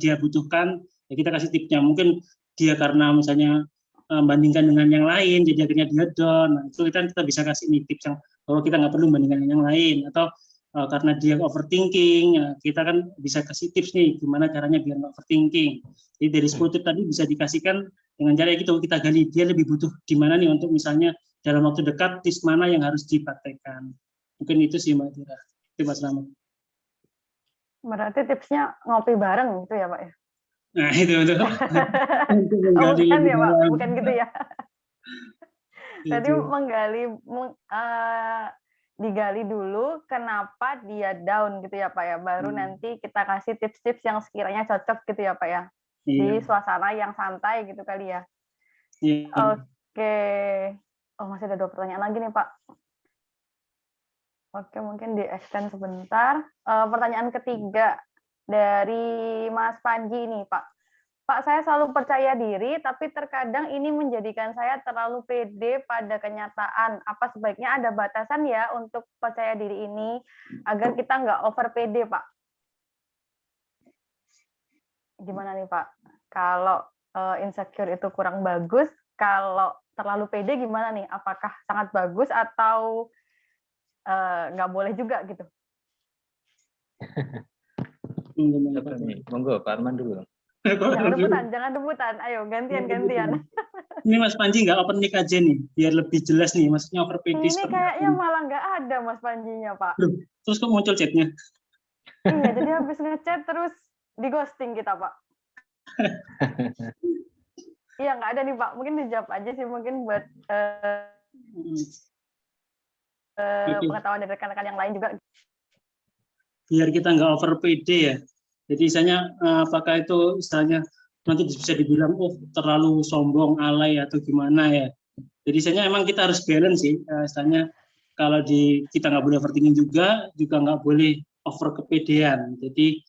[SPEAKER 3] dia butuhkan, ya kita kasih tipsnya. Mungkin dia karena misalnya bandingkan dengan yang lain, jadi akhirnya dia down. Nah, itu kita bisa kasih nih tips yang bahwa kita nggak perlu bandingkan dengan yang lain, atau karena dia overthinking, ya kita kan bisa kasih tips nih gimana caranya biar nggak overthinking. Jadi dari 10 tips tadi bisa dikasihkan dengan cara gitu, kita gali dia lebih butuh di mana nih untuk misalnya dalam waktu dekat tips mana yang harus dipraktekkan. Mungkin itu sih Mbak Tira. Itu Mas Slamet.
[SPEAKER 2] Berarti tipsnya ngopi bareng gitu ya Pak ya?
[SPEAKER 3] Nah itu betul.
[SPEAKER 2] Bukan ya Pak, bukan gitu ya. Tadi digali dulu kenapa dia down gitu ya Pak ya, baru nanti kita kasih tips-tips yang sekiranya cocok gitu ya Pak ya, di suasana yang santai gitu kali ya. Oke. Oh masih ada 2 pertanyaan lagi nih Pak. Oke, mungkin di extend sebentar. Pertanyaan ketiga dari Mas Panji nih Pak. Pak, saya selalu percaya diri, tapi terkadang ini menjadikan saya terlalu pede pada kenyataan. Apa sebaiknya ada batasan ya untuk percaya diri ini, agar kita nggak over pede, Pak? Gimana nih, Pak? Kalau insecure itu kurang bagus, kalau terlalu pede gimana nih? Apakah sangat bagus atau nggak boleh juga gitu?
[SPEAKER 1] Monggo, Pak Arman dulu.
[SPEAKER 2] Jangan rebutan. Ayo, gantian.
[SPEAKER 3] Ini Mas Panji nggak open mic aja nih, biar lebih jelas nih, maksudnya over pede.
[SPEAKER 2] Ini kayaknya malah nggak ada Mas Panjinya, Pak.
[SPEAKER 3] Terus kok muncul chatnya?
[SPEAKER 2] Iya, jadi habis ngechat terus di ghosting kita, Pak. Iya, nggak ada nih, Pak. Mungkin dijawab aja sih, mungkin buat pengetahuan dari rekan-rekan yang lain juga.
[SPEAKER 3] Biar kita nggak over pede ya. Jadi misalnya apakah itu misalnya nanti bisa dibilang terlalu sombong, alay atau gimana ya. Jadi misalnya emang kita harus balance sih. Misalnya kalau kita nggak boleh overthinking juga nggak boleh over kepedean. Jadi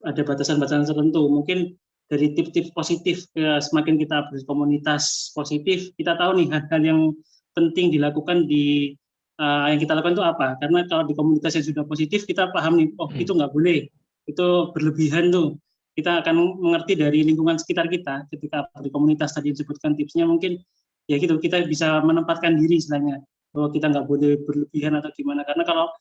[SPEAKER 3] ada batasan-batasan tertentu. Mungkin dari tips-tips positif, semakin kita berkomunitas positif, kita tahu nih hal-hal yang penting dilakukan di yang kita lakukan itu apa. Karena kalau di komunitas yang sudah positif, kita paham nih, oh itu nggak boleh, itu berlebihan tuh. Kita akan mengerti dari lingkungan sekitar kita. Ketika di komunitas tadi disebutkan tipsnya, mungkin ya gitu, kita bisa menempatkan diri istilahnya, bahwa kita nggak boleh berlebihan atau gimana. Karena kalau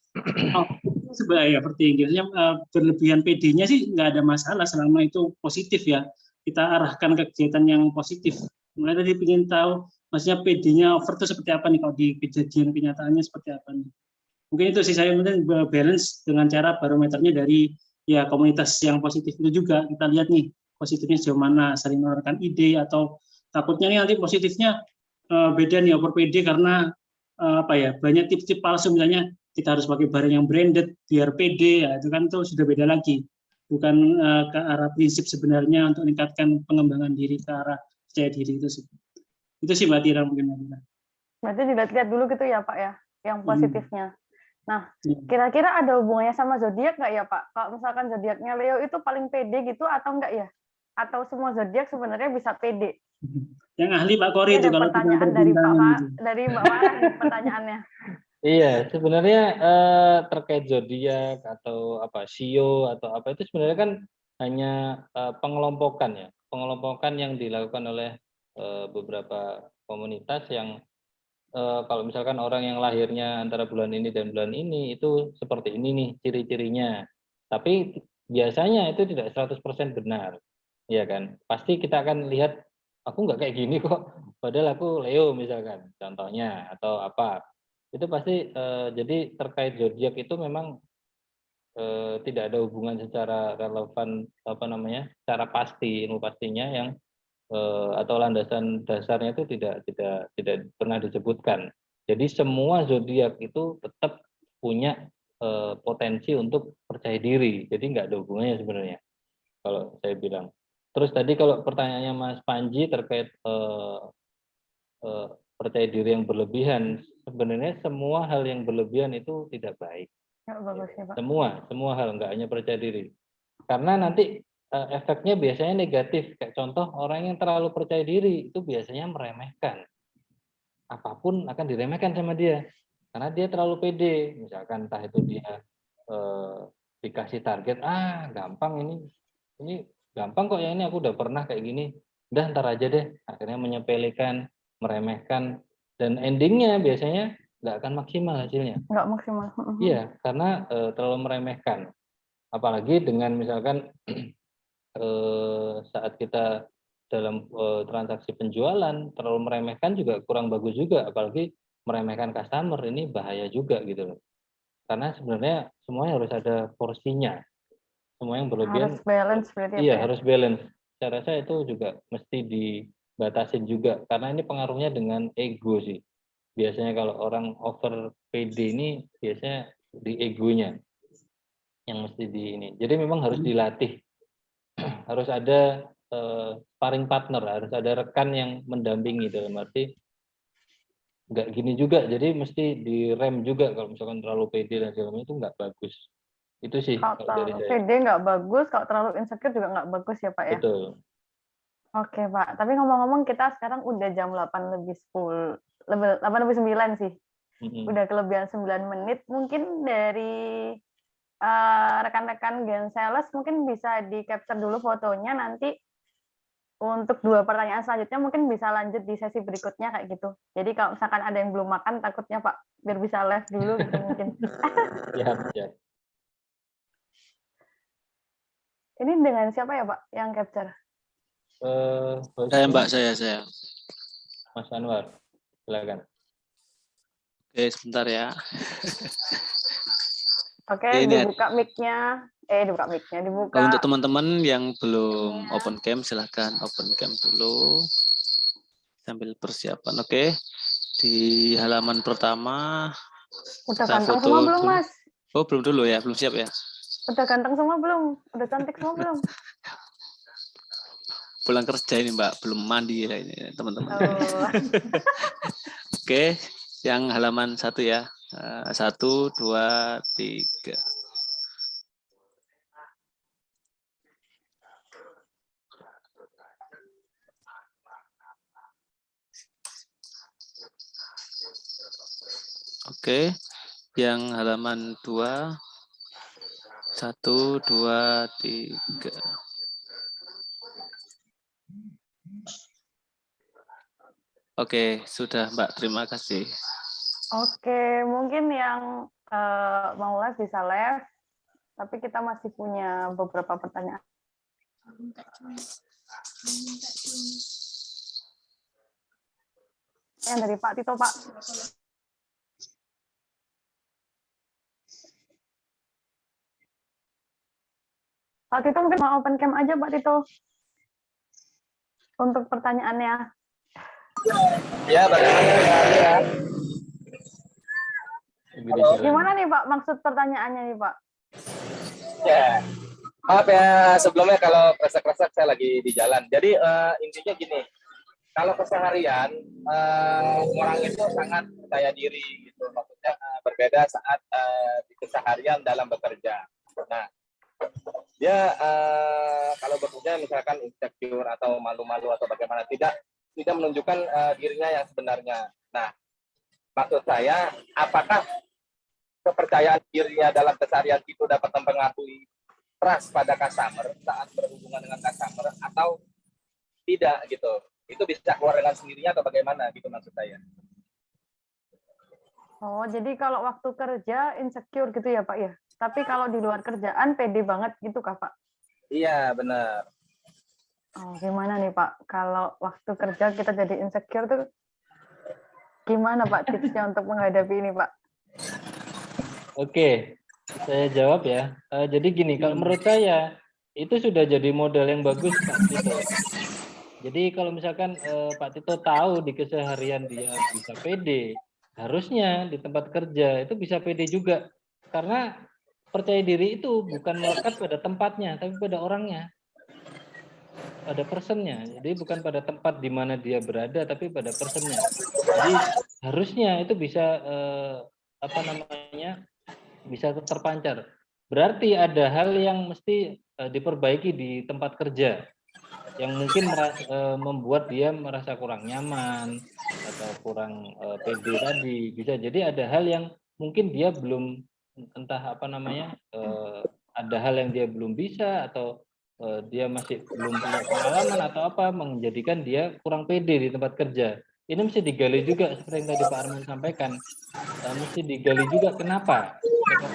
[SPEAKER 3] sebenarnya seperti biasanya berlebihan PD-nya sih nggak ada masalah selama itu positif ya. Kita arahkan ke kegiatan yang positif. Mulai tadi ingin tahu, maksudnya PD-nya over itu seperti apa nih kalau di kejadian kenyataannya seperti apa nih. Mungkin itu sih, saya mungkin balance dengan cara barometernya dari ya komunitas yang positif itu juga. Kita lihat nih positifnya sejauh mana, saling menawarkan ide, atau takutnya nih nanti positifnya beda nih over PD karena apa ya, banyak tips-tips palsu, misalnya kita harus pakai barang yang branded biar PD, ya itu kan tuh sudah beda lagi, bukan ke arah prinsip sebenarnya untuk meningkatkan pengembangan diri ke arah percaya diri itu sih. Itu sih Mbak Tira mungkin.
[SPEAKER 2] Berarti dilihat-lihat dulu gitu ya Pak ya, yang positifnya. Nah, kira-kira ada hubungannya sama zodiak nggak ya Pak? Kalau misalkan zodiaknya Leo itu paling pede gitu atau enggak ya? Atau semua zodiak sebenarnya bisa pede?
[SPEAKER 3] Yang ahli Pak Kori itu kalau
[SPEAKER 2] pertanyaan dari dari Mbak Farah nih pertanyaannya.
[SPEAKER 1] Iya, sebenarnya terkait zodiak atau apa sio atau apa itu sebenarnya kan hanya pengelompokan ya, pengelompokan yang dilakukan oleh beberapa komunitas yang kalau misalkan orang yang lahirnya antara bulan ini dan bulan ini itu seperti ini nih ciri-cirinya. Tapi biasanya itu tidak 100% benar. Iya kan? Pasti kita akan lihat aku nggak kayak gini kok, padahal aku Leo misalkan contohnya atau apa. Itu pasti jadi terkait zodiak itu memang tidak ada hubungan secara relevan apa namanya? Secara pasti, ilmu pastinya yang atau landasan dasarnya itu tidak pernah disebutkan. Jadi semua zodiak itu tetap punya potensi untuk percaya diri. Jadi nggak ada hubungannya sebenarnya kalau saya bilang. Terus tadi kalau pertanyaannya Mas Panji terkait percaya diri yang berlebihan, sebenarnya semua hal yang berlebihan itu tidak baik.
[SPEAKER 2] Bagus ya, Pak.
[SPEAKER 1] Semua hal, nggak hanya percaya diri. Karena nanti efeknya biasanya negatif. Kayak contoh orang yang terlalu percaya diri itu biasanya meremehkan. Apapun akan diremehkan sama dia. Karena dia terlalu pede. Misalkan entah itu dia dikasih target, gampang ini gampang kok ya, ini aku udah pernah kayak gini. Udah ntar aja deh. Akhirnya menyepelekan, meremehkan, dan endingnya biasanya nggak akan maksimal hasilnya.
[SPEAKER 2] Nggak maksimal.
[SPEAKER 1] Iya, karena terlalu meremehkan. Apalagi dengan misalkan saat kita dalam transaksi penjualan terlalu meremehkan juga kurang bagus juga, apalagi meremehkan customer, ini bahaya juga gitu loh. Karena sebenarnya semuanya harus ada porsinya. Semua yang berlebihan
[SPEAKER 2] harus balance berarti
[SPEAKER 1] iya
[SPEAKER 2] ya?
[SPEAKER 1] harus balance. Cara saya itu juga mesti dibatasin juga karena ini pengaruhnya dengan ego sih. Biasanya kalau orang over PD ini biasanya di egonya yang mesti di ini. Jadi memang harus dilatih. Harus ada sparring partner, harus ada rekan yang mendampingi, dalam arti nggak gini juga. Jadi mesti direm juga kalau misalkan terlalu pede dan segala macam itu nggak bagus. Itu sih
[SPEAKER 2] Kalau
[SPEAKER 1] kalau dari
[SPEAKER 2] terlalu
[SPEAKER 1] saya.
[SPEAKER 2] pede nggak bagus, kalau terlalu insecure juga nggak bagus ya Pak ya?
[SPEAKER 1] Betul.
[SPEAKER 2] Oke Pak, tapi ngomong-ngomong kita sekarang udah jam 8:10, 8:09 sih. Udah kelebihan 9 menit. Mungkin dari rekan-rekan Gen Sales mungkin bisa di-capture dulu fotonya, nanti untuk 2 pertanyaan selanjutnya mungkin bisa lanjut di sesi berikutnya kayak gitu. Jadi kalau misalkan ada yang belum makan takutnya Pak, biar bisa live dulu gitu mungkin.
[SPEAKER 1] Siap.
[SPEAKER 2] Ini dengan siapa ya Pak yang capture?
[SPEAKER 7] Saya Mbak, saya.
[SPEAKER 1] Mas Anwar, silakan.
[SPEAKER 7] Oke, sebentar ya.
[SPEAKER 2] Oke, dibuka mic-nya. Dibuka.
[SPEAKER 7] Untuk teman-teman yang belum open cam, silahkan open cam dulu. Sambil persiapan, oke. Di halaman pertama.
[SPEAKER 2] Udah ganteng semua belum, Mas?
[SPEAKER 7] Oh, belum dulu ya, belum siap ya?
[SPEAKER 2] Udah ganteng semua belum? Udah cantik semua belum?
[SPEAKER 7] Pulang kerja ini Mbak, belum mandi ya ini teman-teman.
[SPEAKER 2] Oh.
[SPEAKER 7] Oke, yang halaman 1 ya. 1, 2, 3. Oke. Oke. Yang halaman 2. 1, 2, 3. Oke, sudah Mbak. Terima kasih.
[SPEAKER 2] Oke, mungkin yang mau live bisa live, tapi kita masih punya beberapa pertanyaan. Yang dari Pak Tito, Pak. Pak Tito mungkin mau open cam aja, Pak Tito. Untuk pertanyaannya.
[SPEAKER 8] Ya, bagaimana?
[SPEAKER 2] Gimana nih Pak maksud pertanyaannya nih Pak?
[SPEAKER 8] Ya, maaf ya sebelumnya kalau kresek-kresek saya lagi di jalan. Jadi intinya gini, kalau keseharian orang itu sangat percaya diri gitu, maksudnya berbeda saat di keseharian dalam bekerja. Nah, dia kalau bekerja misalkan insecure atau malu-malu atau bagaimana, tidak menunjukkan dirinya yang sebenarnya. Nah, maksud saya, apakah kepercayaan dirinya dalam keseharian itu dapat mempengaruhi trust pada customer saat berhubungan dengan customer atau tidak gitu? Itu bisa keluar dengan sendirinya atau bagaimana gitu maksud saya?
[SPEAKER 2] Oh, jadi kalau waktu kerja insecure gitu ya Pak ya? Tapi kalau di luar kerjaan pede banget gitu kah Pak?
[SPEAKER 8] Iya, benar.
[SPEAKER 2] Oh, gimana nih Pak? Kalau waktu kerja kita jadi insecure tuh gimana Pak tipsnya untuk menghadapi ini Pak?
[SPEAKER 1] Oke, saya jawab ya. Jadi gini, kalau menurut saya itu sudah jadi modal yang bagus Pak Tito. Jadi kalau misalkan Pak Tito tahu di keseharian dia bisa pede, harusnya di tempat kerja itu bisa pede juga. Karena percaya diri itu bukan melekat pada tempatnya, tapi pada orangnya, pada personnya. Jadi bukan pada tempat di mana dia berada, tapi pada personnya. Jadi harusnya itu bisa bisa terpancar. Berarti ada hal yang mesti diperbaiki di tempat kerja yang mungkin membuat dia merasa kurang nyaman atau kurang pede tadi. Bisa jadi ada hal yang mungkin dia belum ada hal yang dia belum bisa atau dia masih belum punya pengalaman atau apa menjadikan dia kurang pede di tempat kerja. Ini mesti digali juga seperti yang tadi Pak Arman sampaikan. Mesti digali juga kenapa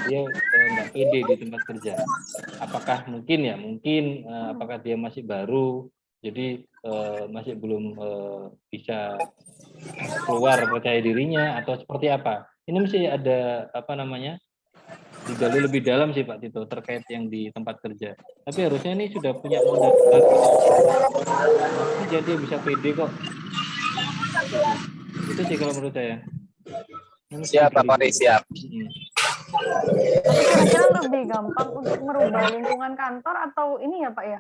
[SPEAKER 1] dia nggak pede di tempat kerja. Apakah mungkin apakah dia masih baru, jadi masih belum bisa keluar percaya dirinya atau seperti apa? Ini mesti ada digali lebih dalam sih Pak Tito terkait yang di tempat kerja. Tapi harusnya ini sudah punya modal jadi dia bisa pede kok. Itu sih kalau menurut saya.
[SPEAKER 8] Siap Pak Pori, siap.
[SPEAKER 2] Tapi kira-kira lebih gampang untuk merubah lingkungan kantor atau ini ya Pak ya,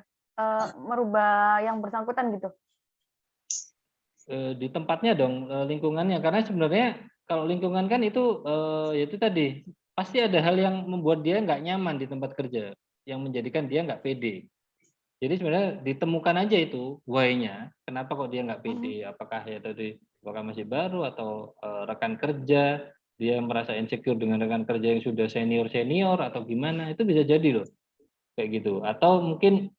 [SPEAKER 2] merubah yang bersangkutan gitu?
[SPEAKER 1] Di tempatnya dong, lingkungannya. Karena sebenarnya kalau lingkungan kan itu itu tadi pasti ada hal yang membuat dia nggak nyaman di tempat kerja, yang menjadikan dia nggak pede. Jadi sebenarnya ditemukan aja itu why-nya, kenapa kok dia nggak pede? Apakah masih baru atau rekan kerja dia merasa insecure dengan rekan kerja yang sudah senior atau gimana? Itu bisa jadi loh kayak gitu. Atau mungkin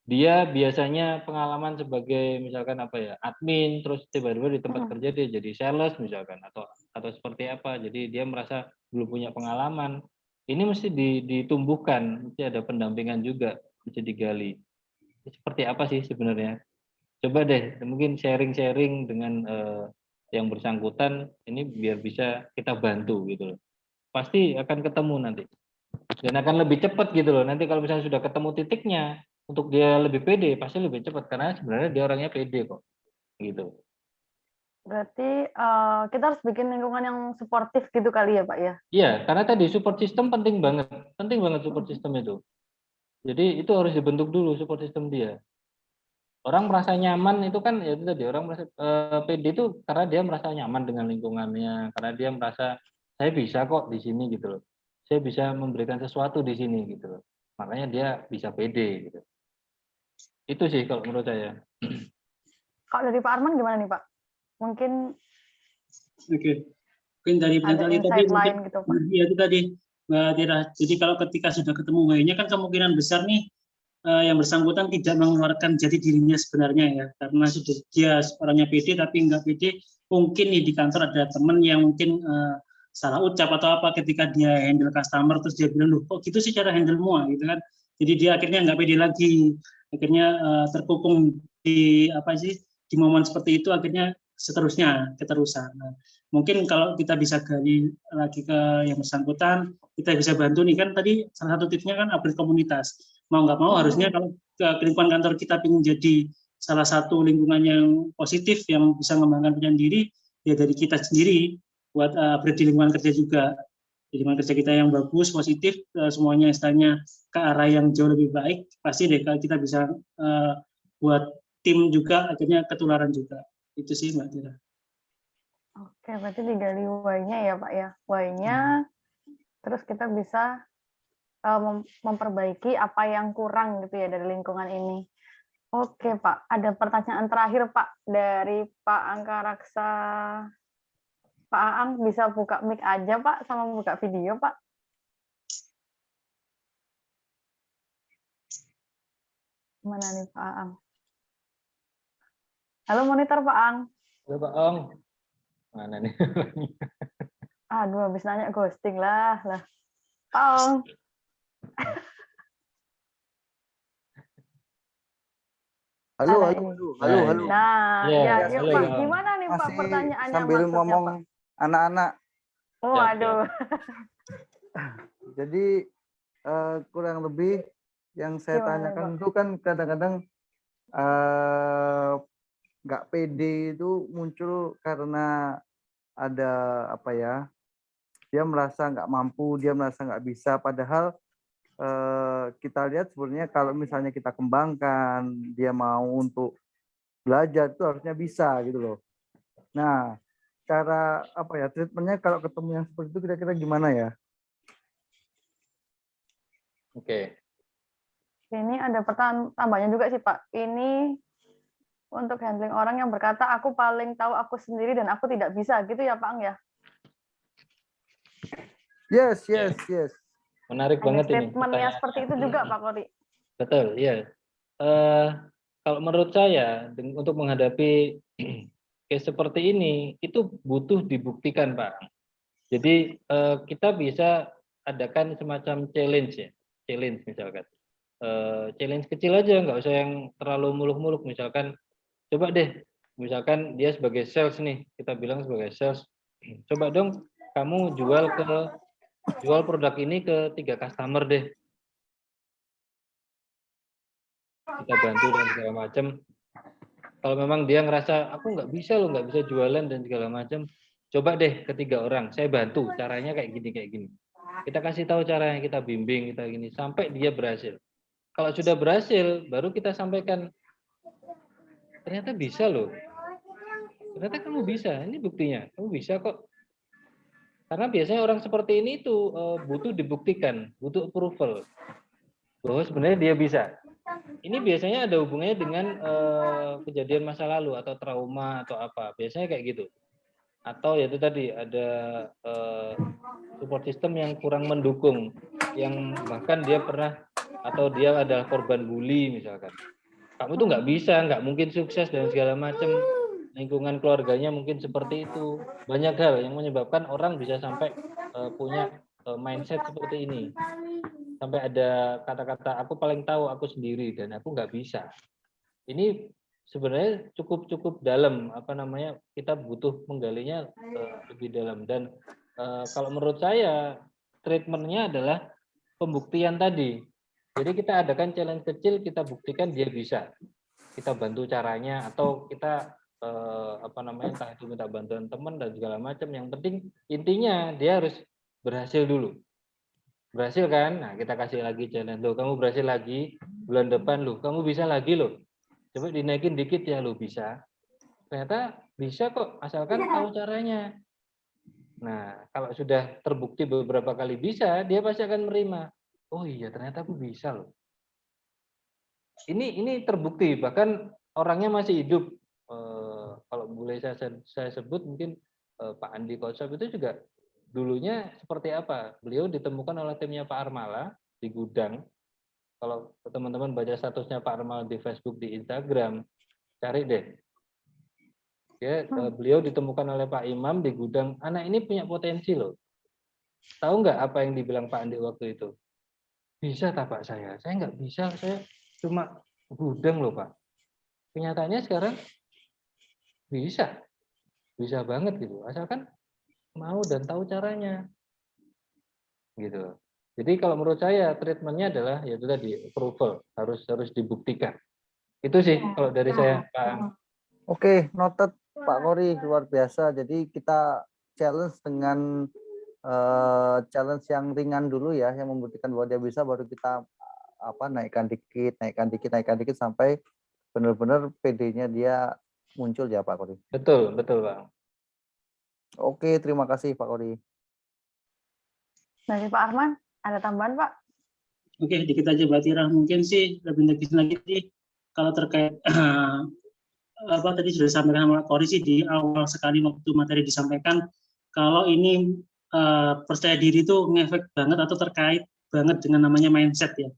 [SPEAKER 1] dia biasanya pengalaman sebagai misalkan admin, terus tiba-tiba di tempat kerja dia jadi sales misalkan atau seperti apa. Jadi dia merasa belum punya pengalaman. Ini mesti ditumbuhkan, mesti ada pendampingan juga, mesti digali. Seperti apa sih sebenarnya? Coba deh mungkin sharing-sharing dengan yang bersangkutan ini biar bisa kita bantu gitu loh. Pasti akan ketemu nanti. Dan akan lebih cepat gitu loh. Nanti kalau misalnya sudah ketemu titiknya, untuk dia lebih pede, pasti lebih cepat. Karena sebenarnya dia orangnya pede kok. Gitu.
[SPEAKER 2] Berarti kita harus bikin lingkungan yang suportif gitu kali ya Pak ya?
[SPEAKER 1] Iya, karena tadi support system penting banget. Penting banget support system itu. Jadi itu harus dibentuk dulu support system dia. Orang merasa nyaman itu kan ya itu tadi, orang merasa pede itu karena dia merasa nyaman dengan lingkungannya, karena dia merasa saya bisa kok di sini gitu loh. Saya bisa memberikan sesuatu di sini gitu loh. Makanya dia bisa pede gitu. Itu sih kalau menurut saya.
[SPEAKER 2] Kalau dari Pak Arman gimana nih Pak? Mungkin
[SPEAKER 3] Oke. Mungkin dari
[SPEAKER 2] ada insight lain gitu Pak.
[SPEAKER 3] Ya itu tadi Mbak Tira. Jadi kalau ketika sudah ketemu why-nya kan kemungkinan besar nih yang bersangkutan tidak mengeluarkan jati dirinya sebenarnya ya, karena sudah dia orangnya pede tapi nggak pede. Mungkin nih di kantor ada teman yang mungkin salah ucap atau apa ketika dia handle customer, terus dia bilang, loh kok gitu sih cara handle-mu gitu kan. Jadi dia akhirnya nggak pede lagi, akhirnya terkukung di apa sih, di momen seperti itu, akhirnya seterusnya keterusan. Nah, mungkin kalau kita bisa gali lagi ke yang bersangkutan, kita bisa bantu nih kan tadi salah satu tipsnya kan upgrade komunitas. Mau nggak mau harusnya kalau ke lingkungan kantor kita ingin jadi salah satu lingkungan yang positif yang bisa mengembangkan pendidikan diri, ya dari kita sendiri buat upgrade di lingkungan kerja juga. Di lingkungan kerja kita yang bagus, positif, semuanya istilahnya ke arah yang jauh lebih baik, pasti deh kalau kita bisa buat tim juga akhirnya ketularan juga. Itu sih Mbak Tira.
[SPEAKER 2] Oke, berarti digali why-nya ya Pak ya. Why-nya, terus kita bisa memperbaiki apa yang kurang gitu ya dari lingkungan ini. Oke Pak, ada pertanyaan terakhir Pak dari Pak Angkaraksa. Pak Aang bisa buka mic aja Pak, sama buka video Pak. Mana nih Pak Aang? Halo monitor Pak Aang.
[SPEAKER 1] Halo Pak Ong. Mana nih?
[SPEAKER 2] Aduh, habis nanya ghosting lah. Pak Ong.
[SPEAKER 9] Halo.
[SPEAKER 2] Nah, ya, yuk Pak. Gimana nih Pak
[SPEAKER 9] masih
[SPEAKER 2] pertanyaannya
[SPEAKER 9] sambil
[SPEAKER 2] maksudnya
[SPEAKER 9] ngomong
[SPEAKER 2] Pak?
[SPEAKER 9] anak-anak.
[SPEAKER 2] Oh, aduh.
[SPEAKER 9] Jadi kurang lebih yang saya tanyakan itu kan kadang-kadang nggak pede itu muncul karena ada apa ya? Dia merasa nggak mampu, dia merasa nggak bisa. Padahal kita lihat sebenarnya kalau misalnya kita kembangkan, dia mau untuk belajar itu harusnya bisa gitu loh. Nah, cara apa ya treatmentnya kalau ketemu yang seperti itu kira-kira gimana ya?
[SPEAKER 1] Oke.
[SPEAKER 2] Ini ada pertanyaan tambahnya juga sih Pak. Ini untuk handling orang yang berkata aku paling tahu aku sendiri dan aku tidak bisa gitu ya Pak Ang ya?
[SPEAKER 9] Yes.
[SPEAKER 1] Menarik
[SPEAKER 2] ada
[SPEAKER 1] banget ini.
[SPEAKER 2] Statementnya seperti itu juga Pak Kori.
[SPEAKER 1] Betul, iya. Kalau menurut saya untuk menghadapi case seperti ini itu butuh dibuktikan Pak. Jadi kita bisa adakan semacam challenge ya, challenge misalkan. Challenge kecil aja, nggak usah yang terlalu muluk-muluk. Misalkan coba deh, misalkan dia sebagai sales nih, kita bilang sebagai sales, coba dong kamu jual produk ini ke 3 customer deh. Kita bantu dan segala macam. Kalau memang dia ngerasa aku nggak bisa jualan dan segala macam, coba deh ke 3 orang, saya bantu caranya kayak gini. Kita kasih tahu caranya, kita bimbing, kita gini sampai dia berhasil. Kalau sudah berhasil, baru kita sampaikan ternyata bisa loh. Ternyata kamu bisa, ini buktinya, kamu bisa kok. Karena biasanya orang seperti ini tuh butuh dibuktikan, butuh approval bahwa sebenarnya dia bisa. Ini biasanya ada hubungannya dengan kejadian masa lalu atau trauma atau apa. Biasanya kayak gitu. Atau ya itu tadi ada support system yang kurang mendukung, yang bahkan dia pernah atau dia adalah korban bully misalkan. Kamu tuh nggak bisa, nggak mungkin sukses dan segala macam. Lingkungan keluarganya mungkin seperti itu. Banyak hal yang menyebabkan orang bisa sampai punya mindset seperti ini. Sampai ada kata-kata aku paling tahu aku sendiri dan aku nggak bisa. Ini sebenarnya cukup dalam, kita butuh menggalinya lebih dalam. Dan kalau menurut saya treatmentnya adalah pembuktian tadi. Jadi kita adakan challenge kecil, kita buktikan dia bisa. Kita bantu caranya atau kita entah itu minta bantuan teman dan segala macam. Yang penting intinya dia harus berhasil dulu. Berhasil kan? Nah, kita kasih lagi challenge. Loh, kamu berhasil lagi, bulan depan loh, kamu bisa lagi loh. Coba dinaikin dikit ya, lo bisa. Ternyata bisa kok, asalkan tahu caranya. Nah, kalau sudah terbukti beberapa kali bisa, dia pasti akan menerima. Oh iya, ternyata aku bisa loh. Ini terbukti, bahkan orangnya masih hidup. Kalau boleh saya sebut, mungkin Pak Andi Kosop itu juga dulunya seperti apa? Beliau ditemukan oleh timnya Pak Armala di gudang. Kalau teman-teman baca statusnya Pak Armala di Facebook, di Instagram, cari deh. Beliau ditemukan oleh Pak Imam di gudang. Anak ini punya potensi loh. Tahu nggak apa yang dibilang Pak Andi waktu itu? Bisa tak Pak saya? Saya nggak bisa, saya cuma gudang loh Pak. Kenyataannya sekarang bisa banget gitu. Asalkan mau dan tahu caranya. Gitu. Jadi kalau menurut saya treatmentnya adalah yaitu tadi approval, harus dibuktikan. Itu sih kalau dari saya, Pak.
[SPEAKER 9] Oke, noted Pak Kori, luar biasa. Jadi kita challenge dengan challenge yang ringan dulu ya, yang membuktikan bahwa dia bisa, baru kita naikkan dikit sampai benar-benar PD-nya dia muncul ya Pak Kori.
[SPEAKER 1] Betul Pak.
[SPEAKER 9] Oke, terima kasih Pak Kori.
[SPEAKER 2] Dari Pak Arman, ada tambahan Pak?
[SPEAKER 3] Oke, dikit aja Mbak Tira. Mungkin sih lebih teknis lagi sih kalau terkait apa tadi sudah disampaikan sama Pak Kori sih di awal sekali waktu materi disampaikan, kalau ini percaya diri itu ngefek banget atau terkait banget dengan namanya mindset ya.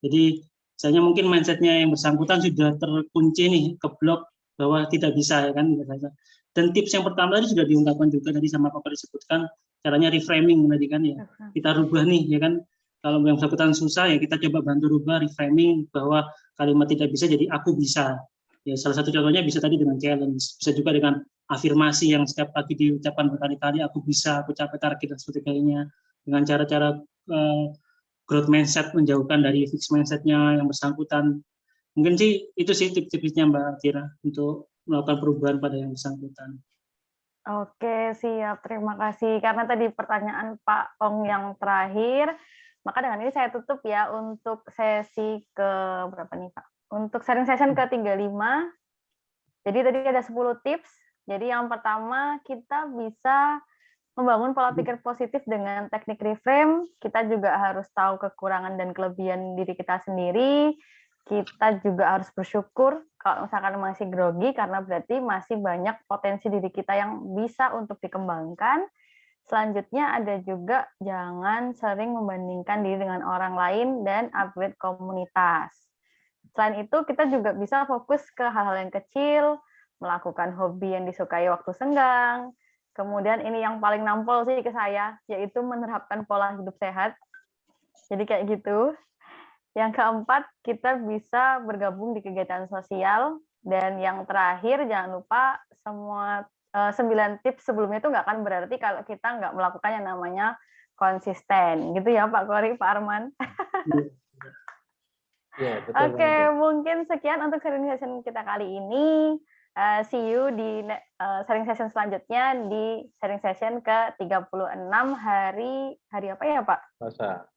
[SPEAKER 3] Jadi misalnya mungkin mindsetnya yang bersangkutan sudah terkunci nih, keblok bahwa tidak bisa ya kan. Dan tips yang pertama tadi sudah diungkapkan juga tadi sama Pak Kori disebutkan, caranya reframing tadi kan ya. Kita rubah nih ya kan. Kalau yang bersangkutan susah ya kita coba bantu rubah reframing bahwa kalimat tidak bisa jadi aku bisa. Ya salah satu contohnya bisa tadi dengan challenge, bisa juga dengan afirmasi yang setiap pagi diucapkan berkali-kali, aku bisa, aku capai target dan sebagainya. Dengan cara-cara growth mindset, menjauhkan dari fixed mindset-nya yang bersangkutan. Mungkin sih itu sih tips-tipsnya Mbak Tira untuk melakukan perubahan pada yang bersangkutan.
[SPEAKER 2] Oke, siap. Terima kasih. Karena tadi pertanyaan Pak Ong yang terakhir, maka dengan ini saya tutup ya untuk sesi ke berapa nih Pak? Untuk sharing session ke-35. Jadi tadi ada 10 tips. Jadi yang pertama kita bisa membangun pola pikir positif dengan teknik reframe. Kita juga harus tahu kekurangan dan kelebihan diri kita sendiri. Kita juga harus bersyukur kalau misalkan masih grogi, karena berarti masih banyak potensi diri kita yang bisa untuk dikembangkan. Selanjutnya ada juga jangan sering membandingkan diri dengan orang lain dan upgrade komunitas. Selain itu kita juga bisa fokus ke hal-hal yang kecil, melakukan hobi yang disukai waktu senggang. Kemudian ini yang paling nampol sih ke saya, yaitu menerapkan pola hidup sehat. Jadi kayak gitu. Yang keempat, kita bisa bergabung di kegiatan sosial. Dan yang terakhir, jangan lupa semua 9 tips sebelumnya itu nggak akan berarti kalau kita nggak melakukan yang namanya konsisten. Gitu ya Pak Kori, Pak Arman.
[SPEAKER 1] Ya, betul.
[SPEAKER 2] Oke, mungkin sekian untuk sharing session kita kali ini. See you di sharing session selanjutnya di sharing session ke-36 hari apa ya Pak?
[SPEAKER 1] Selasa.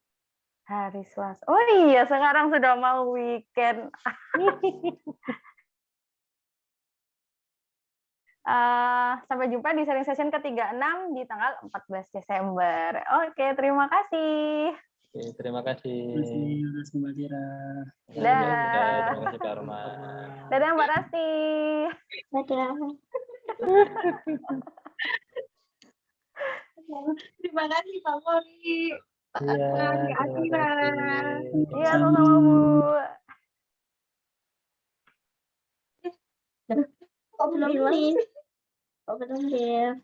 [SPEAKER 2] Hari Selasa. Oh iya, sekarang sudah mau weekend. Sampai jumpa di sharing session ke-36 di tanggal 14 Desember. Oke, terima kasih.
[SPEAKER 1] Oke, terima kasih.
[SPEAKER 3] Terima kasih Mbak Tira.
[SPEAKER 1] Terima kasih Pak Arman.
[SPEAKER 2] Dadah Mbak Rasti.
[SPEAKER 5] Dadah. Terima kasih Pak Kori.
[SPEAKER 1] Iya, terima kasih.
[SPEAKER 2] Iya, sama-sama Bu.
[SPEAKER 5] Kok belum nih? Kok belum dia?